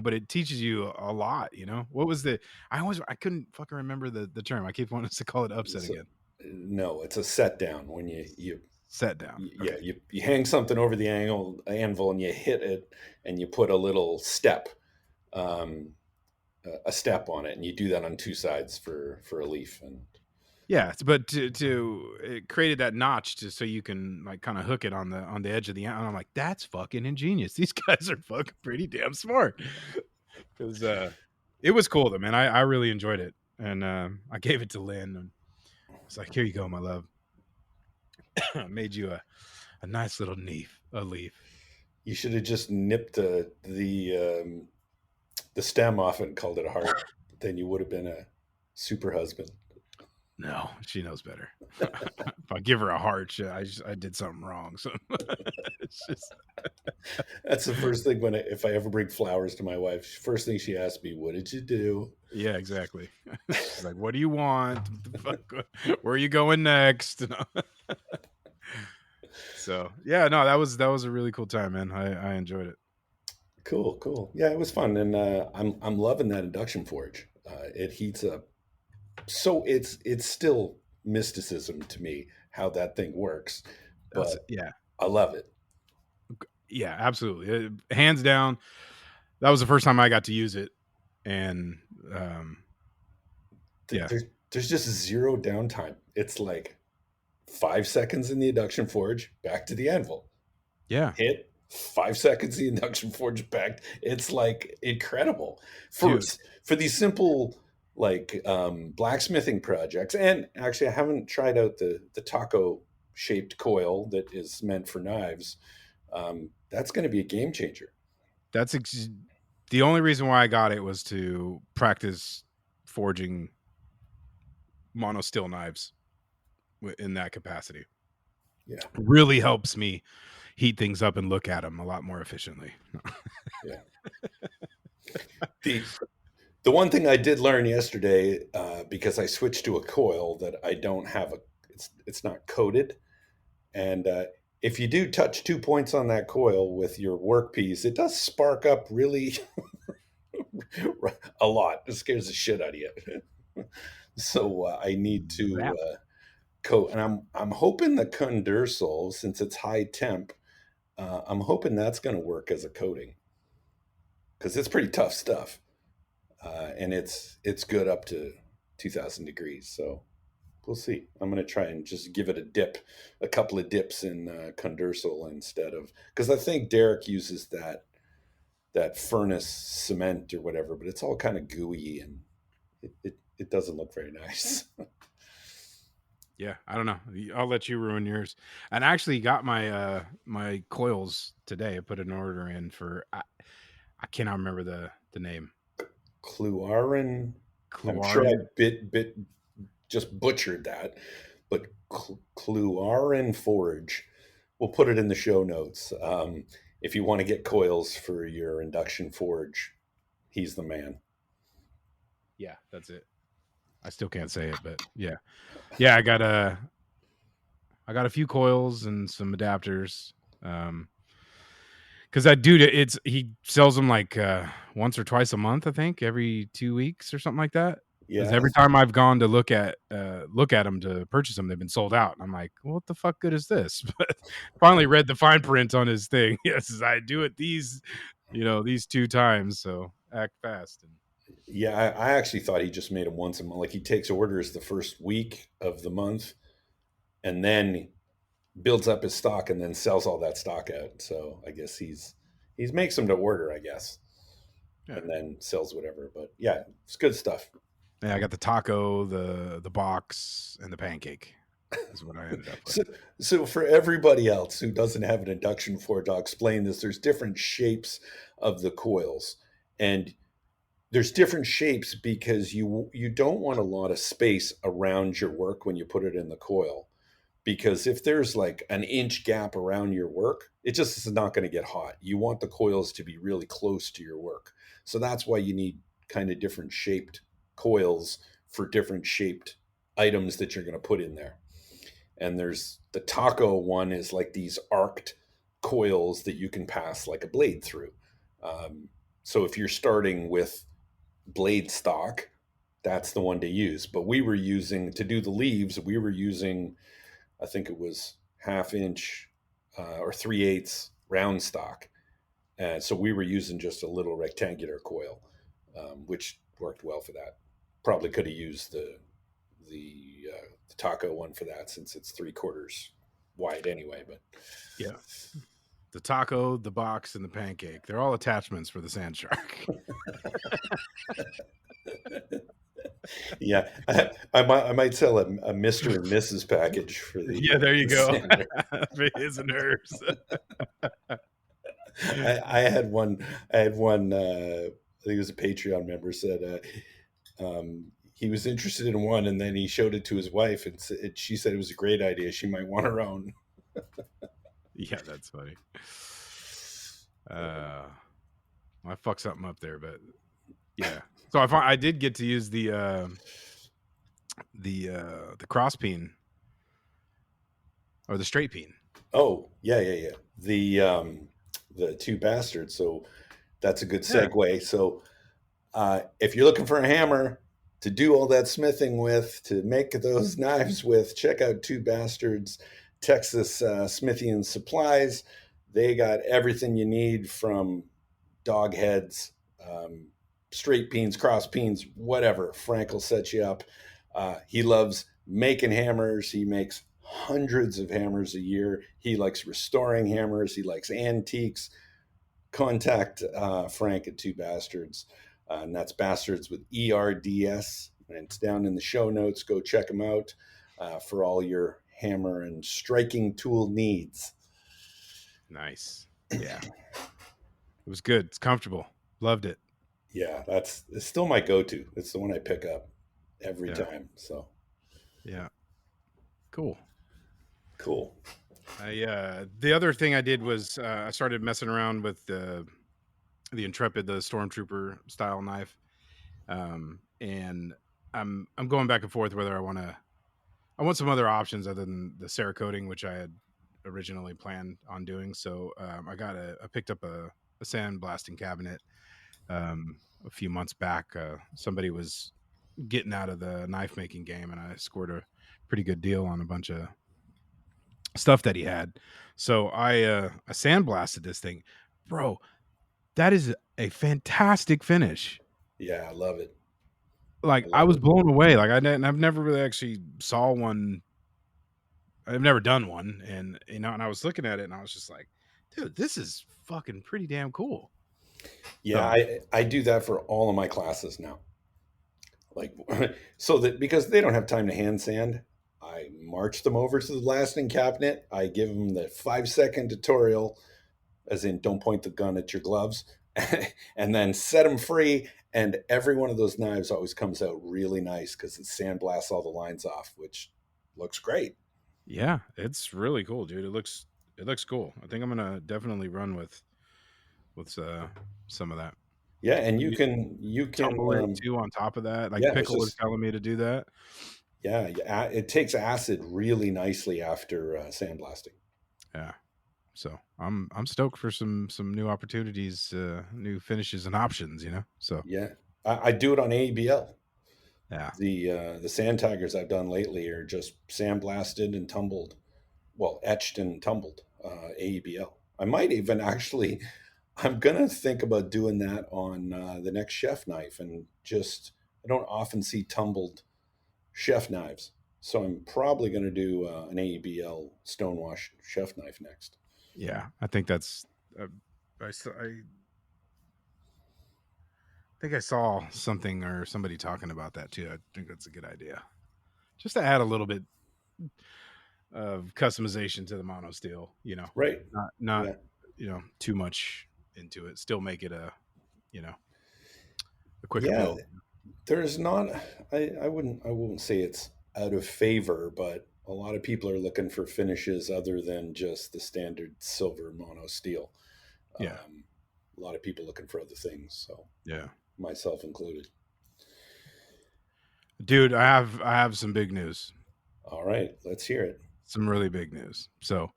but it teaches you a lot, What was I couldn't fucking remember the term. I keep wanting to call it upset So, again. no, it's a set down when Set down. yeah, Okay. you hang something over the anvil and you hit it, and you put a little step, um, a step on it, and you do that on 2 sides for a leaf. And Yeah, but to it created that notch so you can like kind of hook it on the edge of the and I'm like, that's fucking ingenious. These guys are fucking pretty damn smart. Because it was cool though, man. I really enjoyed it. And I gave it to Lynn and I was like, here you go, my love. I made you a nice little leaf. you should have just nipped the stem off it and called it a heart. Then you would have been a super husband. No, she knows better. If I give her a heart, I did something wrong. So it's just That's the first thing if I ever bring flowers to my wife, first thing she asks me, "What did you do?" yeah, exactly. She's like, "What do you want? Where are you going next?" So yeah, no, that was a really cool time, man. I enjoyed it. Cool, cool. Yeah, it was fun, and I'm loving that induction forge. It heats up, so it's still mysticism to me how that thing works, That's but yeah, I love it. yeah, absolutely, hands down. That was the first time I got to use it, and yeah, There's just zero downtime. It's like 5 seconds in the induction forge, back to the anvil. yeah, Hit 5 seconds the induction forge back. It's like incredible for dude, for these simple like blacksmithing projects. And actually, I haven't tried out the taco shaped coil that is meant for knives. That's going to be a game changer. that's the only reason why I got it was to practice forging mono steel knives in that capacity. Yeah, Really helps me heat things up and look at them a lot more efficiently. yeah. The the one thing I did learn yesterday, because I switched to a coil that I don't have it's not coated. And if you do touch 2 points on that coil with your workpiece, it does spark up really a lot. It scares the shit out of you. So I need to Zap. coat, and I'm hoping the Condursol, since it's high temp, I'm hoping that's going to work as a coating because it's pretty tough stuff, and it's good up to 2,000 degrees. So we'll see. I'm going to try and just give it a couple of dips in Condursal instead of, because I think Derek uses that furnace cement or whatever, but it's all kind of gooey and it doesn't look very nice. Yeah, I don't know. I'll let you ruin yours. And I actually got my my coils today. I put an order in for I cannot remember the name. Cluarin. I'm sure I Cluarin. bit just butchered that, but Cluarin Forge. We'll put it in the show notes. If you want to get coils for your induction forge, he's the man. Yeah, that's it. I still can't say it, but yeah. Yeah, I got a few coils and some adapters. Because that dude, he sells them like once or twice a month, I think, every 2 weeks or something like that. Because Yeah. every time I've gone to look at them to purchase them, they've been sold out. And I'm like, well, what the fuck good is this? But finally read the fine print on his thing. Yes, I do it these 2 times, so act fast. And Yeah, I actually thought he just made them once a month. Like he takes orders the first week of the month and then builds up his stock and then sells all that stock out. So I guess he's makes them to order, I guess, yeah, and then sells whatever. But yeah, it's good stuff. yeah, I got the taco, the box, and the pancake. Is what I ended up with. So, so for everybody else who doesn't have an induction forge, I'll explain this. There's different shapes of the coils, and there's different shapes because you don't want a lot of space around your work when you put it in the coil. Because if there's like an inch gap around your work, it just is not going to get hot. You want the coils to be really close to your work. So that's why you need kind of different shaped coils for different shaped items that you're going to put in there. And there's the taco one is like these arced coils that you can pass like a blade through. So if you're starting with blade stock, that's the one to use. But we were using to do the leaves, we were using, I think it was 1/2 inch or 3/8 round stock. And so we were using just a little rectangular coil, which worked well for that. Probably could have used the taco one for that since it's 3/4 wide anyway. But Yeah. The taco, the box, and the pancake. They're all attachments for the Sand Shark. yeah, I might sell a Mr. and Mrs. package for Yeah, there you the go. sander. For his and hers. I had one. I had one. I think it was a Patreon member said he was interested in one, and then he showed it to his wife, and she said it was a great idea. She might want her own. Yeah, that's funny. I fucked something up there, but yeah. So I did get to use the cross peen or the straight peen. Oh yeah. The two bastards. So that's a good Yeah. segue. So if you're looking for a hammer to do all that smithing with, to make those knives with, check out Two Bastards, Texas Smithy and Supplies. They got everything you need from dog heads, straight peens, cross peens, whatever. Frank will set you up. He loves making hammers. He makes hundreds of hammers a year. He likes restoring hammers. He likes antiques. Contact Frank at Two Bastards. And that's Bastards with ERDS. And it's down in the show notes. Go check them out for all your hammer and striking tool needs. Nice. Yeah. It was good. It's comfortable. Loved it. Yeah, it's still my go-to. It's the one I pick up every time. So yeah. Cool. Cool. The other thing I did was I started messing around with the Intrepid, the Stormtrooper style knife, and I'm going back and forth whether I want some other options other than the Cerakoting, which I had originally planned on doing. So I picked up a sandblasting cabinet a few months back. Somebody was getting out of the knife making game, and I scored a pretty good deal on a bunch of stuff that he had. So I sandblasted this thing, bro. That is a fantastic finish. Yeah, I love it. like, I I love was it. blown away. Like, I've never really actually saw one. I've never done one, and and I was looking at it, and I was just like, dude, this is fucking pretty damn cool. Yeah, So I do that for all of my classes now. Like, so that because they don't have time to hand sand, I march them over to the blasting cabinet. I give them the 5 second tutorial, as in don't point the gun at your gloves, and then set them free. And every one of those knives always comes out really nice because it sandblasts all the lines off, which looks great. yeah, it's really cool, dude. It looks cool. I think I'm gonna definitely run with some of that. Yeah, and you Maybe can you can tumble it too on top of that. Like yeah, it's Pickle was just telling me to do that. yeah, yeah, it takes acid really nicely after sandblasting. Yeah. So I'm stoked for some new opportunities, new finishes and options, So Yeah, I do it on AEBL. yeah. The sand tigers I've done lately are just sandblasted and tumbled, well, etched and tumbled AEBL. I might even actually, I'm gonna think about doing that on the next chef knife, and just I don't often see tumbled chef knives, so I'm probably gonna do an AEBL stonewash chef knife next. Yeah. I think that's I think I saw something or somebody talking about that too. I think that's a good idea. Just to add a little bit of customization to the mono steel, Right? not Yeah, too much into it. Still make it you know a quicker yeah. build. There's not. I wouldn't say it's out of favor, but a lot of people are looking for finishes other than just the standard silver mono steel. Yeah. A lot of people looking for other things, so Yeah. myself included. Dude, I have some big news. All right, let's hear it. Some really big news. So,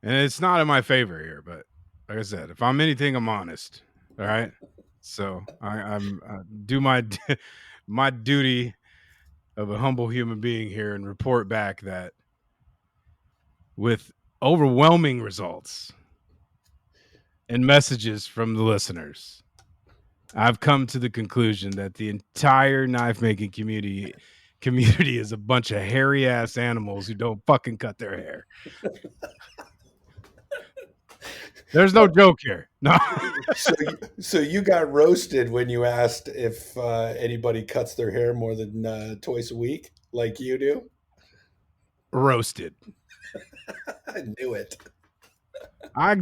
and it's not in my favor here, but like I said, if I'm anything, I'm honest. All right. So I'm do my my duty of a humble human being here and report back that with overwhelming results and messages from the listeners, I've come to the conclusion that the entire knife making community is a bunch of hairy ass animals who don't fucking cut their hair. There's no joke here. No. So you got roasted when you asked if anybody cuts their hair more than twice a week, like you do. Roasted. I knew it. I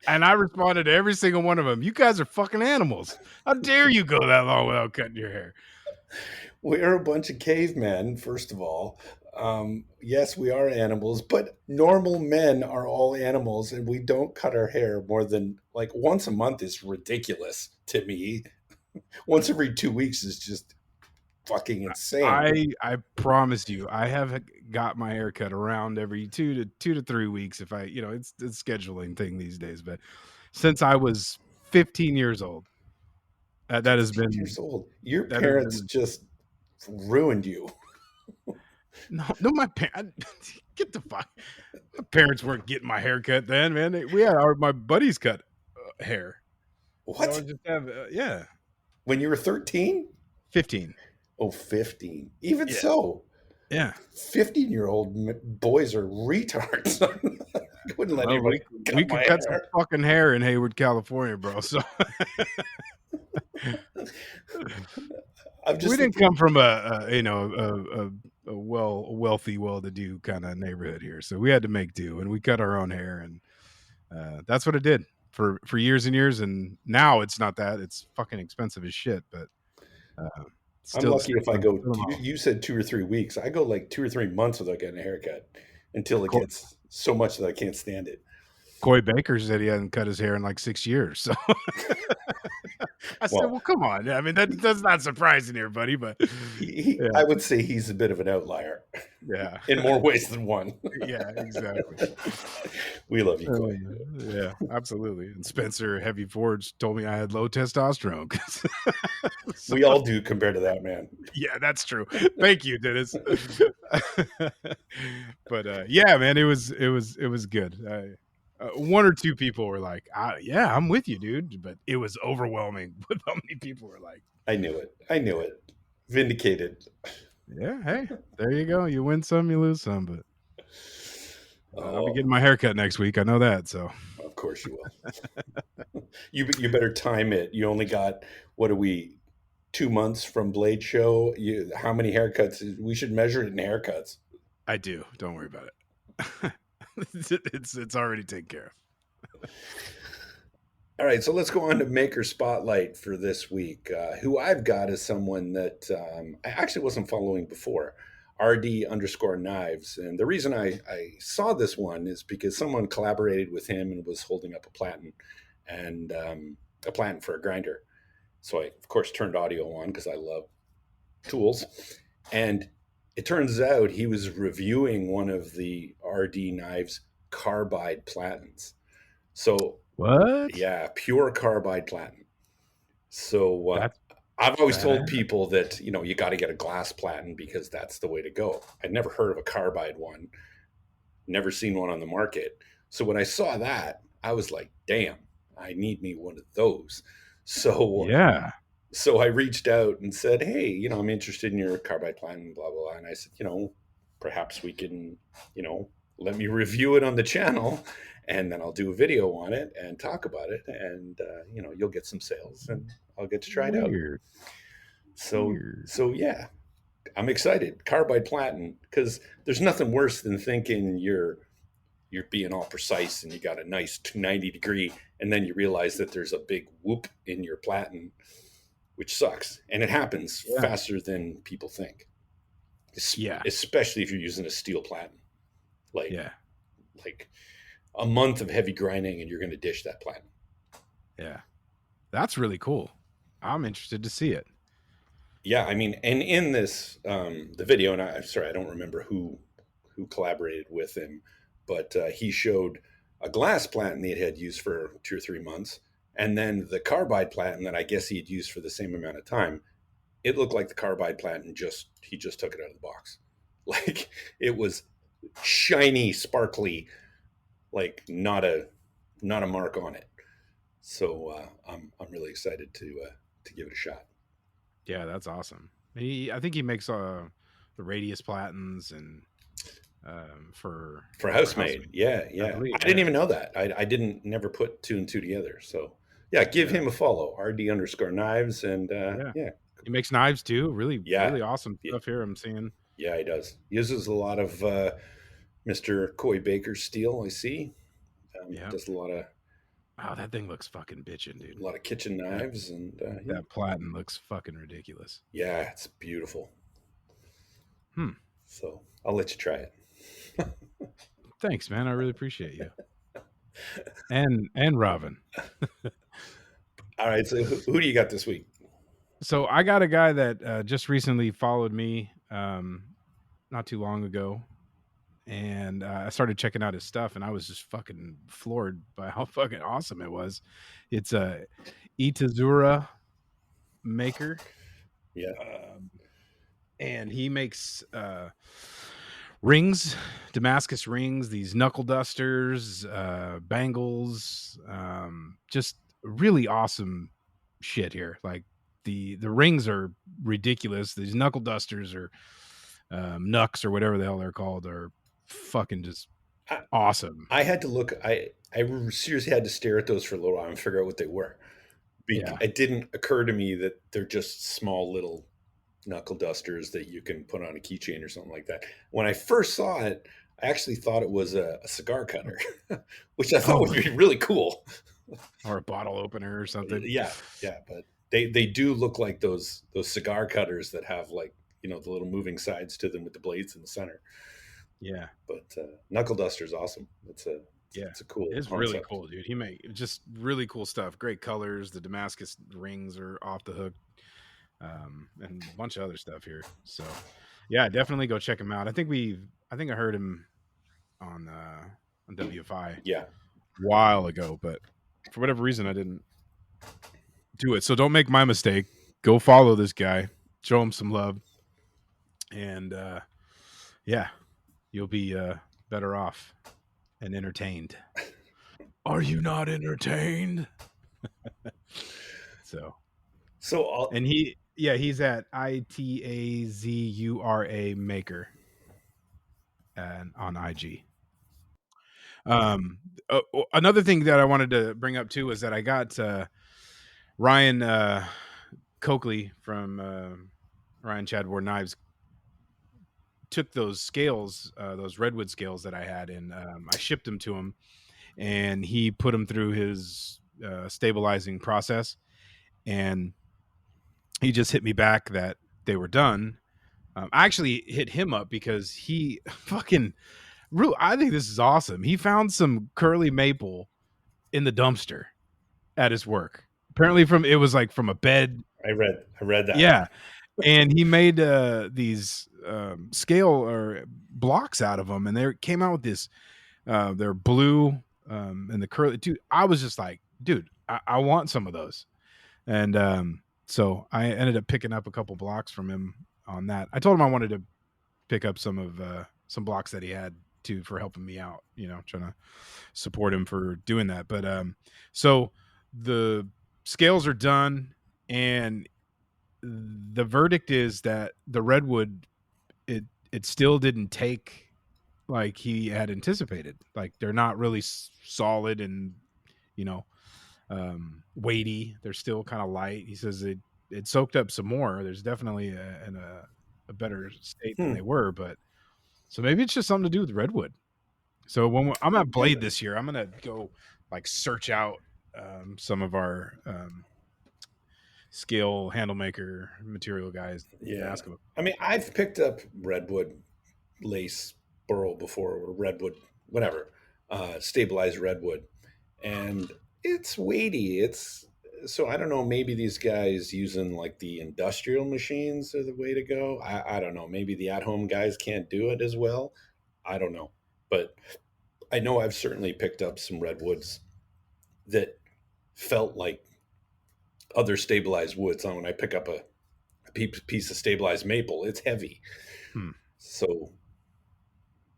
and I responded to every single one of them. You guys are fucking animals. How dare you go that long without cutting your hair? We're a bunch of cavemen, first of all. Yes, we are animals, but normal men are all animals, and we don't cut our hair more than like once a month is ridiculous to me. Once every 2 weeks is just fucking insane. I promise you, I have got my hair cut around every 2 to 3 weeks. If it's scheduling thing these days. But since I was 15 years old, that has 15 been years old. Your that has parents been just ruined you. no my parents get the fuck. My parents weren't getting my hair cut then, man. We had my buddies cut hair. They What? always just have yeah, When you were 13? 15. Oh, 15. Even Yeah, so, yeah. 15-year-old boys are retards. I wouldn't let Well, anybody we cut my could cut some hair. fucking hair in Hayward, California, bro. So I'm we just didn't thinking, come from a wealthy, well-to-do kind of neighborhood here, so we had to make do, and we cut our own hair, and that's what it did for years and years. And now it's not that; it's fucking expensive as shit, but uh, I'm still, lucky still, if I go, still you said 2 or 3 weeks. I go like 2 or 3 months without getting a haircut until it Co- gets so much that I can't stand it. Coy Baker said he hadn't cut his hair in like 6 years. So I said, Well, "Well, come on. I mean, that's not surprising here, buddy." But yeah, I would say he's a bit of an outlier yeah, in more ways than one. yeah, exactly. We love you, Coy. Yeah, absolutely. And Spencer Heavy Forge told me I had low testosterone. So, We all do compared to that man. yeah, that's true. Thank you, Dennis. But yeah, man, it was good. One or two people were like, "Yeah, I'm with you, dude," but it was overwhelming with how many people were like, I knew it. I knew it. Vindicated. Yeah, hey, there you go. You win some, you lose some, but I'll be Oh, getting my haircut next week. I know that. So of course you will. You better time it. You only got, what are we, 2 months from Blade Show? How many haircuts? We should measure it in haircuts. I do. Don't worry about it. It's already taken care of. All right, so let's go on to Maker Spotlight for this week. Who I've got is someone that I actually wasn't following before, RD underscore knives. And the reason I saw this one is because someone collaborated with him and was holding up a platen and a platen for a grinder. So I, of course, turned audio on because I love tools. And it turns out he was reviewing one of the RD knives carbide platens. So What? yeah, pure carbide platen. So That's I've always told badass. people that you got to get a glass platen because that's the way to go. I'd never heard of a carbide one, never seen one on the market. So when I saw that, I was like, "Damn, I need me one of those." So Yeah. so I reached out and said, "Hey, I'm interested in your carbide platen, blah blah blah." And I said, perhaps we can, let me review it on the channel, and then I'll do a video on it and talk about it, and you'll get some sales, and I'll get to try it out. Weird. So Weird. so yeah, I'm excited. Carbide platen, because there's nothing worse than thinking you're being all precise and you got a nice 90 degree, and then you realize that there's a big whoop in your platen, which sucks. And it happens Yeah. faster than people think, Yeah. especially if you're using a steel platen. Like, Yeah. like a month of heavy grinding and you're going to dish that platen. Yeah. That's really cool. I'm interested to see it. Yeah, I mean, and in this the video, and I'm sorry, I don't remember who collaborated with him, but he showed a glass platen that he had used for 2 or 3 months, and then the carbide platen that I guess he had used for the same amount of time. It looked like the carbide platen he just took it out of the box, like it was shiny, sparkly, like not a mark on it. So I'm really excited to give it a shot. Yeah, that's awesome. I think he makes the radius platens and For for housemade, housemate. yeah, I yeah. believe. I didn't Yeah. even know that. I didn't never put two and two together. So yeah, give Yeah. him a follow, RD underscore knives, and Yeah. yeah, He makes knives too. Really, yeah, really awesome yeah, stuff here. I'm seeing. yeah. He does. He uses a lot of Mr. Coy Baker steel. I see. Yeah. Does Wow, that thing looks fucking bitchin', a dude. lot of kitchen That knives, and yeah, that platen looks fucking ridiculous. yeah, it's beautiful. Hmm. So I'll let you try it. Thanks, man. I really appreciate you. And Robin. All right. So who do you got this week? So I got a guy that just recently followed me not too long ago, and I started checking out his stuff, and I was just fucking floored by how fucking awesome it was. It's a Itazura maker, Yeah. um, and he makes rings, Damascus rings, these knuckle dusters, bangles, just really awesome shit here. Like the rings are ridiculous. These knuckle dusters or knucks or whatever the hell they're called are fucking just I, awesome. I had to look. I seriously had to stare at those for a little while and figure out what they were. Yeah. It didn't occur to me that they're just small little knuckle dusters that you can put on a keychain or something like that. When I first saw it, I actually thought it was a cigar cutter, which I thought Oh, would be really cool. or a bottle opener or something. Yeah, yeah, but they do look like those cigar cutters that have, like, the little moving sides to them with the blades in the center. Yeah. But knuckle duster is awesome. Yeah. It's a cool It's really concept. cool, dude. He make just really cool stuff. Great colors. The Damascus rings are off the hook. And a bunch of other stuff here. So yeah, definitely go check him out. I think I heard him on WFI a Yeah. while ago, but for whatever reason I didn't do it. So don't make my mistake. Go follow this guy, show him some love, and yeah, you'll be better off and entertained. Are you not entertained? So So and he Yeah, he's at ITAZURA Maker and on IG. Um, Another thing that I wanted to bring up too is that I got Ryan Coakley from Ryan Chadboard Knives took those scales, those redwood scales that I had, and I shipped them to him, and he put them through his stabilizing process, and he just hit me back that they were done. I actually hit him up because he fucking real. I think this is awesome. He found some curly maple in the dumpster at his work. Apparently, from it was like from a bed. I read that. Yeah, and he made these scale or blocks out of them, and they came out with this. They're blue and the curly. Dude, I was just like, dude, I want some of those, and so I ended up picking up a couple blocks from him on that. I told him I wanted to pick up some blocks that he had too for helping me out. You know, trying to support him for doing that. But so the scales are done, and the verdict is that the redwood it still didn't take like he had anticipated. Like they're not really solid and you know weighty. They're still kind of light. He says it soaked up some more. There's definitely a better state than they were, but so maybe it's just something to do with redwood. So I'm at Blade this year, I'm gonna go like search out some of our scale handle maker material guys and Yeah. ask them. I mean, I've picked up redwood lace burl before, or redwood, whatever, stabilized redwood, and it's weighty. It's so I don't know. Maybe these guys using like the industrial machines are the way to go. I don't know. Maybe the at-home guys can't do it as well. I don't know, but I know I've certainly picked up some redwoods that felt like other stabilized woods. So when I pick up a piece of stabilized maple, it's heavy. Hmm. So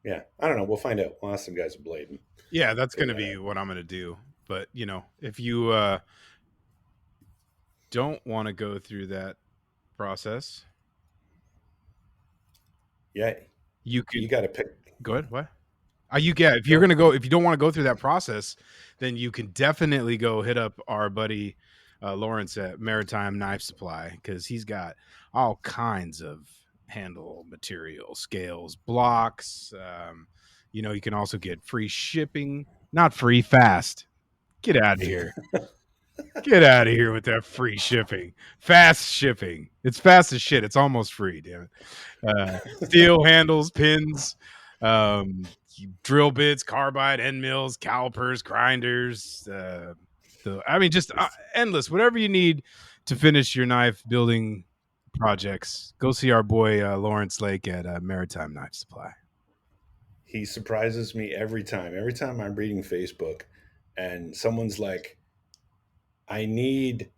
yeah, I don't know. We'll find out. We'll ask some guys at Blade. Yeah, that's going to Figure that be out. what I'm going to do. But you know, if you don't want to go through that process, Yeah, you you could got to pick. go ahead. What? You get if you're Go. gonna go if you don't want to go through that process, then you can definitely go hit up our buddy Lawrence at Maritime Knife Supply because he's got all kinds of handle material, scales, blocks. You know, you can also get free shipping, not free, fast. Get out of here. Get out of here with that free shipping. Fast shipping. It's fast as shit. It's almost free, damn it. Steel handles, pins, drill bits, carbide, end mills, calipers, grinders. I mean, just endless. Whatever you need to finish your knife building projects, go see our boy Lawrence Lake at Maritime Knife Supply. He surprises me every time. Every time I'm reading Facebook, and someone's like, "I need,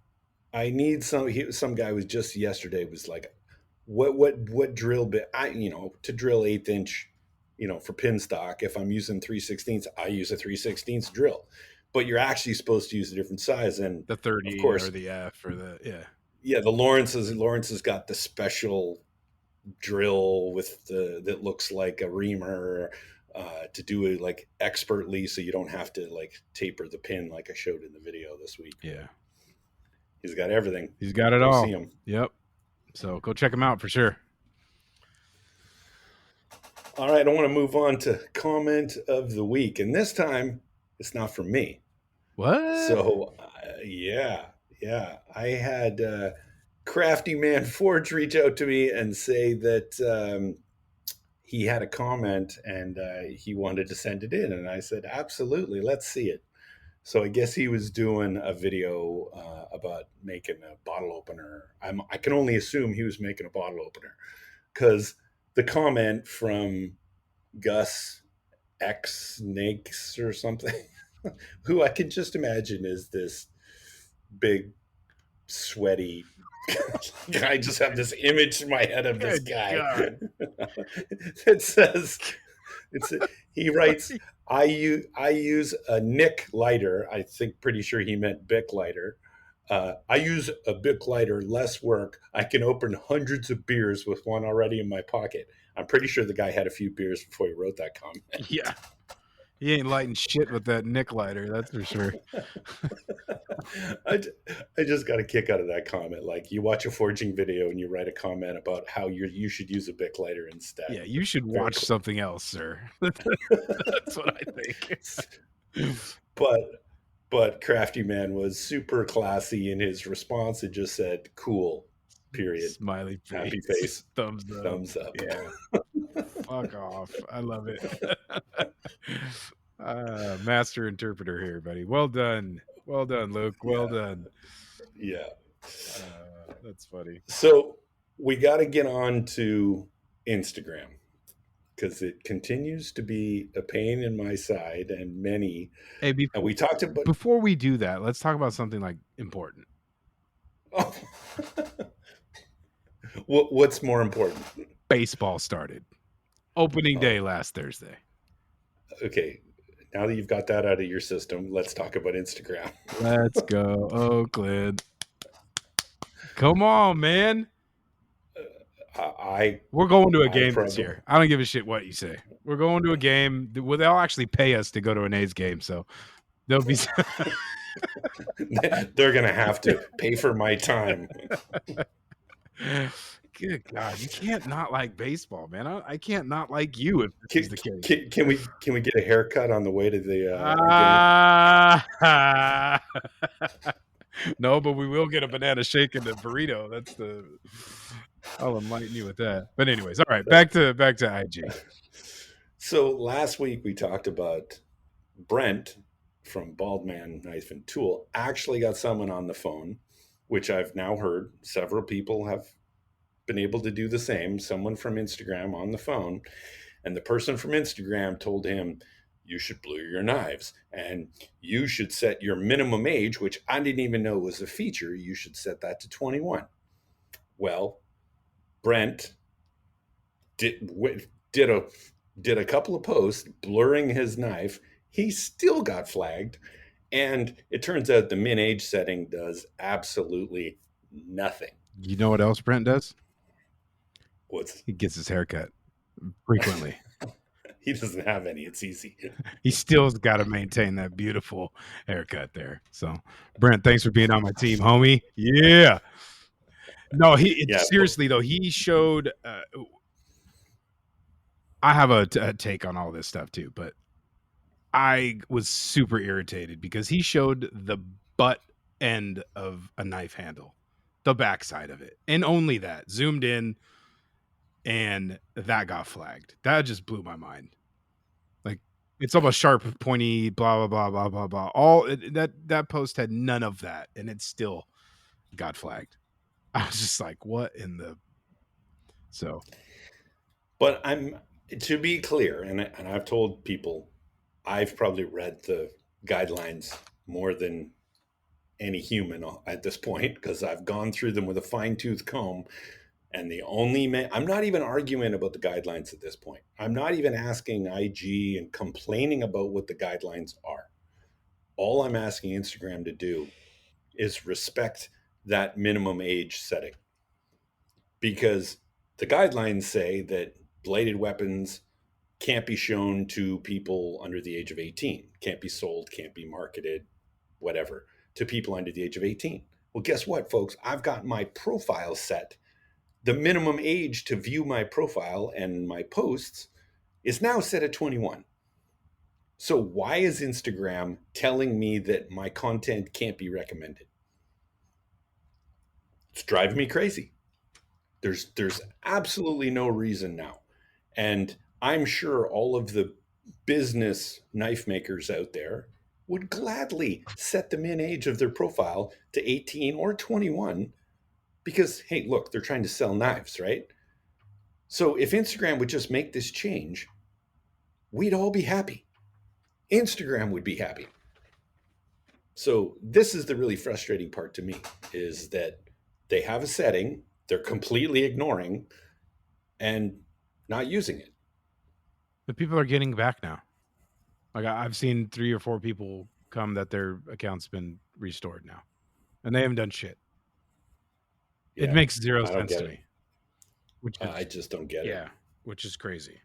I need some." Some guy was just yesterday was like, "What drill bit? To drill 1/8 inch, for pin stock. If I'm using 3/16, I use a 3/16 drill, but you're actually supposed to use a different size." And The of 30 or course, the F or the yeah. yeah, the Lawrence has got the special drill with the that looks like a reamer, to do it like expertly, so you don't have to like taper the pin like I showed in the video this week. But Yeah. he's got everything. He's got it Go all. see him. Yep. So go check him out for sure. All right, I want to move on to comment of the week, and this time it's not from me. What? So yeah, I had Crafty Man Forge reach out to me and say that he had a comment, and he wanted to send it in, and I said absolutely, let's see it. So I guess he was doing a video about making a bottle opener. I can only assume he was making a bottle opener because the comment from Gus X Snakes or something, who I can just imagine is this big, sweaty. I just have this image in my head of this Good guy. God. It says, it's he writes, I use a Nick lighter. I think pretty sure he meant Bic lighter. I use a Bic lighter, less work. I can open hundreds of beers with one already in my pocket. I'm pretty sure the guy had a few beers before he wrote that comment. Yeah. He ain't lighting shit with that Nick lighter, that's for sure. I, I just got a kick out of that comment. Like, you watch a forging video and you write a comment about how you should use a Bic lighter instead. Yeah, you should Very watch cool. something else, sir. That's what I think. But Crafty Man was super classy in his response and just said, "Cool." Period. Smiley Happy face. face. Thumbs up. Thumbs up. Yeah. Fuck off. I love it. Master interpreter here, buddy. Well done. Well done, Luke. Well done. Yeah. That's funny. So we got to get on to Instagram because it continues to be a pain in my side and many. Hey, And we talked about before we do that, let's talk about something like important. Oh. What's more important? Baseball started. Opening day last Thursday. Okay. Now that you've got that out of your system, let's talk about Instagram. Let's go, Oakland. Come on, man. We're going to a game this year. I don't give a shit what you say. We're going to a game. Well, they'll actually pay us to go to an A's game, so they'll be. They're gonna have to pay for my time. Good God, you can't not like baseball, man. I can't not like you if this is the case. Can we get a haircut on the way to the game? No, but we will get a banana shake and a burrito. That's the. I'll enlighten you with that. But anyways, all right, back to IG. So last week we talked about Brent from Baldman Knife and Tool actually got someone on the phone, which I've now heard several people have been able to do the same. Someone from Instagram on the phone, and the person from Instagram told him, "You should blue your knives, and you should set your minimum age," which I didn't even know was a feature. You should set that to 21. Well, Brent did a couple of posts blurring his knife. He still got flagged, and it turns out the min age setting does absolutely nothing. You know what else Brent does? He gets his haircut frequently. He doesn't have any. It's easy. He still's got to maintain that beautiful haircut there. So, Brent, thanks for being on my team, homie. Yeah. No, seriously though, he showed. I have a take on all this stuff too, but I was super irritated because he showed the butt end of a knife handle, the backside of it, and only that, zoomed in, and that got flagged. That just blew my mind. Like, it's almost sharp, pointy, blah blah blah blah blah blah. All that post had none of that, and it still got flagged. I was just like, what in the. So, but to be clear, and I've told people, I've probably read the guidelines more than any human at this point, because I've gone through them with a fine-tooth comb. And I'm not even arguing about the guidelines at this point. I'm not even asking IG and complaining about what the guidelines are. All I'm asking Instagram to do is respect that minimum age setting. Because the guidelines say that bladed weapons can't be shown to people under the age of 18, can't be sold, can't be marketed, whatever, to people under the age of 18. Well, guess what, folks? I've got my profile set. The minimum age to view my profile and my posts is now set at 21. So why is Instagram telling me that my content can't be recommended? It's driving me crazy. There's absolutely no reason now. And I'm sure all of the business knife makers out there would gladly set the min age of their profile to 18 or 21 because, hey, look, they're trying to sell knives, right? So if Instagram would just make this change, we'd all be happy. Instagram would be happy. So this is the really frustrating part to me, is that they have a setting they're completely ignoring and not using it. The people are getting back now. Like, I've seen 3 or 4 people come that their account's been restored now. and they haven't done shit. It Yeah, makes zero I don't sense get to it. me, which I is just don't get it. yeah, which is crazy.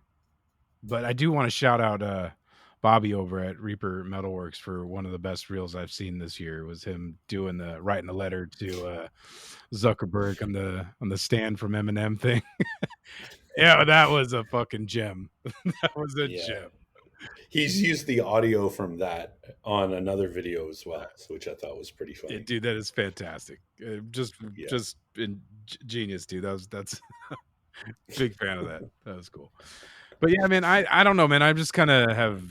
But I do want to shout out Bobby over at Reaper Metalworks for one of the best reels I've seen this year. Was him doing the writing a letter to Zuckerberg on the stand from Eminem thing. Yeah, that was a fucking gem. That was a Yeah. gem. He's used the audio from that on another video as well, so which I thought was pretty Yeah, funny. dude, that is fantastic. Yeah. Just genius, dude. That's big fan of that. That was cool. But yeah, man, I don't know, man. I just kind of have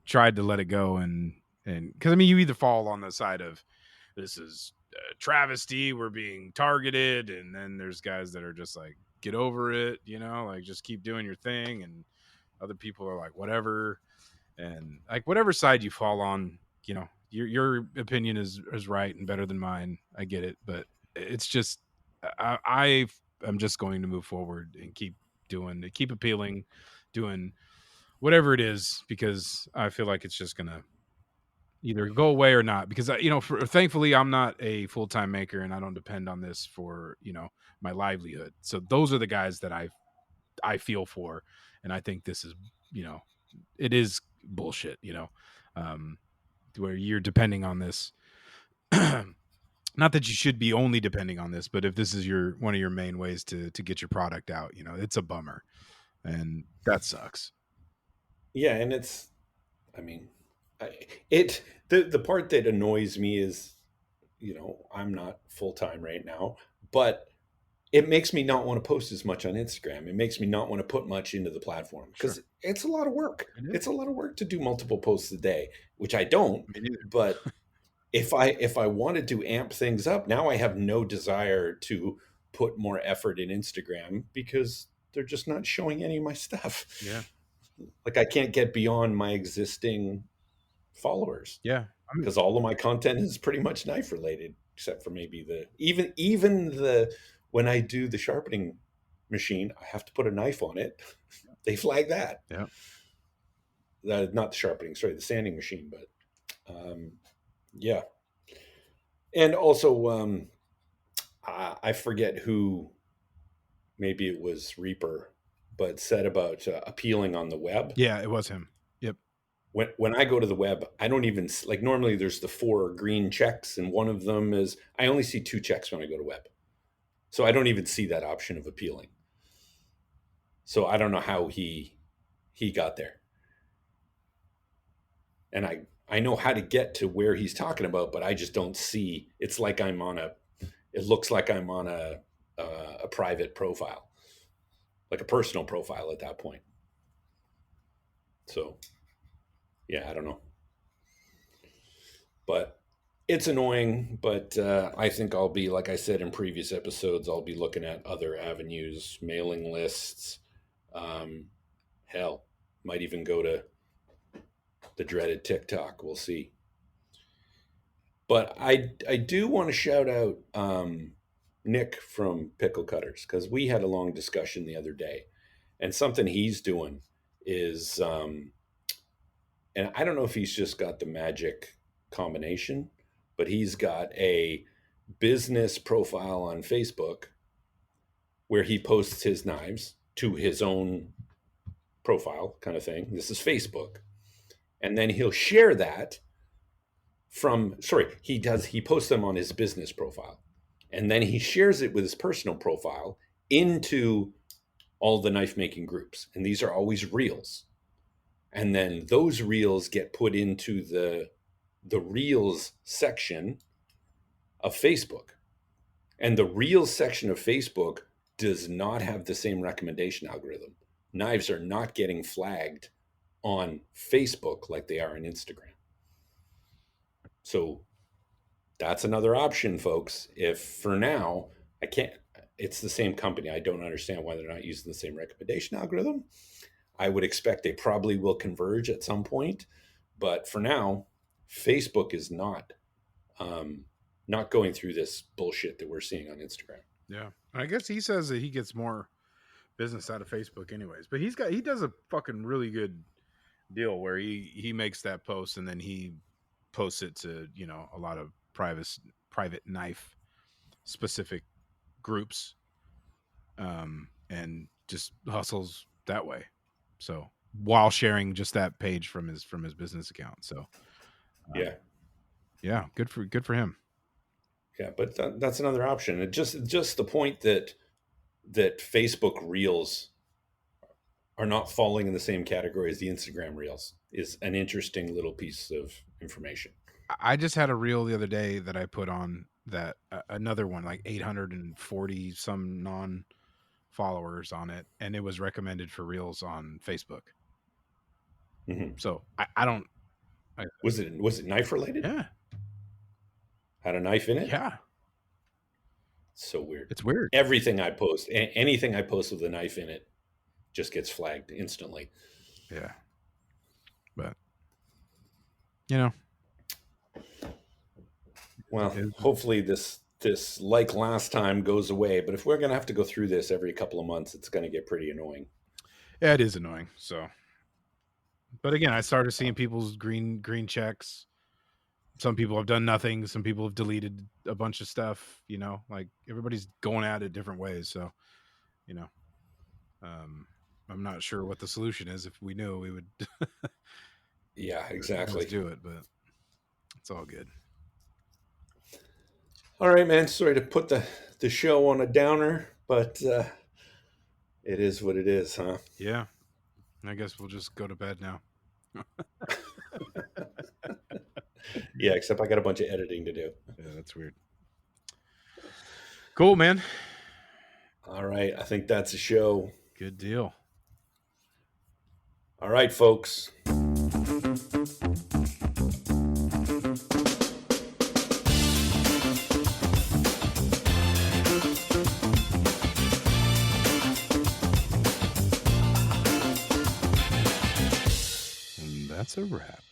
tried to let it go and because I mean, you either fall on the side of this is travesty, we're being targeted, and then there's guys that are just like get over it, like just keep doing your thing, and other people are like whatever, and like whatever side you fall on, your opinion is right and better than mine. I get it, but it's just I am just going to move forward and keep appealing, doing whatever it is because I feel like it's just gonna either go away or not. Because thankfully I'm not a full time maker and I don't depend on this for my livelihood. So those are the guys that I feel for, and I think this is it is bullshit. Um, where you're depending on this. Not that you should be only depending on this, but if this is your one of your main ways to get your product out, it's a bummer, and that sucks. Yeah, and it's I mean, it the part that annoys me is, I'm not full time right now, but it makes me not want to post as much on Instagram. It makes me not want to put much into the platform Sure, because it's a lot of work. it is. It's a lot of work to do multiple posts a day, which I don't. Me neither. But if I wanted to amp things up, now I have no desire to put more effort in Instagram because they're just not showing any of my stuff. Yeah, Like I can't get beyond my existing followers yeah. I mean, because all of my content is pretty much knife related, except for maybe the even the when I do the sharpening machine, I have to put a knife on it. They flag that. yeah, Not the sharpening, sorry, the sanding machine, but yeah. And also, I forget who, maybe it was Reaper, but said about appealing on the web. yeah. It was him. Yep. When I go to the web, I don't even like normally there's the 4 green checks, and one of them is I only see 2 checks when I go to web. So I don't even see that option of appealing. So I don't know how he got there. And I know how to get to where he's talking about, but I just don't see. It's like it looks like I'm on a private profile, like a personal profile at that point. So yeah, I don't know. But it's annoying, but I think I'll be, like I said in previous episodes, I'll be looking at other avenues, mailing lists. Um, hell, might even go to the dreaded TikTok. We'll see. But I do want to shout out Nick from Pickle Cutters because we had a long discussion the other day, and something he's doing is, and I don't know if he's just got the magic combination, but he's got a business profile on Facebook where he posts his knives to his own profile kind of thing. This is Facebook. And then he'll share that he posts them on his business profile. And then he shares it with his personal profile into all the knife making groups. And these are always reels. And then those reels get put into the reels section of Facebook. And the reels section of Facebook does not have the same recommendation algorithm. Knives are not getting flagged on Facebook like they are on Instagram. So that's another option, folks. If for now, it's the same company. I don't understand why they're not using the same recommendation algorithm. I would expect they probably will converge at some point. But for now, Facebook is not going through this bullshit that we're seeing on Instagram. Yeah. I guess he says that he gets more business out of Facebook anyways. But he does a fucking really good deal where he makes that post and then he posts it to, a lot of private knife specific groups, and just hustles that way. So while sharing just that page from his business account. So Yeah. yeah, good for him. Yeah, but that's another option. It just the point that Facebook Reels are not falling in the same category as the Instagram Reels is an interesting little piece of information. I just had a reel the other day that I put on that another one like 840 some non followers on it, and it was recommended for reels on Facebook. Mm-hmm. So I don't. Was it knife related? Yeah. Had a knife in it? Yeah. So weird. It's weird. Everything I post, anything I post with a knife in it, just gets flagged instantly. Yeah. But you know. Well, hopefully this like last time goes away. But if we're gonna have to go through this every couple of months, it's gonna get pretty annoying. Yeah, it is annoying. So, but again, I started seeing people's green checks. Some people have done nothing. Some people have deleted a bunch of stuff. You know, like everybody's going at it different ways. So, you know, I'm not sure what the solution is. If we knew, we would. Yeah, exactly. Do it, but it's all good. All right, man. Sorry to put the show on a downer, but it is what it is, huh? Yeah. I guess we'll just go to bed now. Yeah, except I got a bunch of editing to do. Yeah, that's weird. Cool, man. All right. I think that's a show. Good deal. All right, folks. And that's a wrap.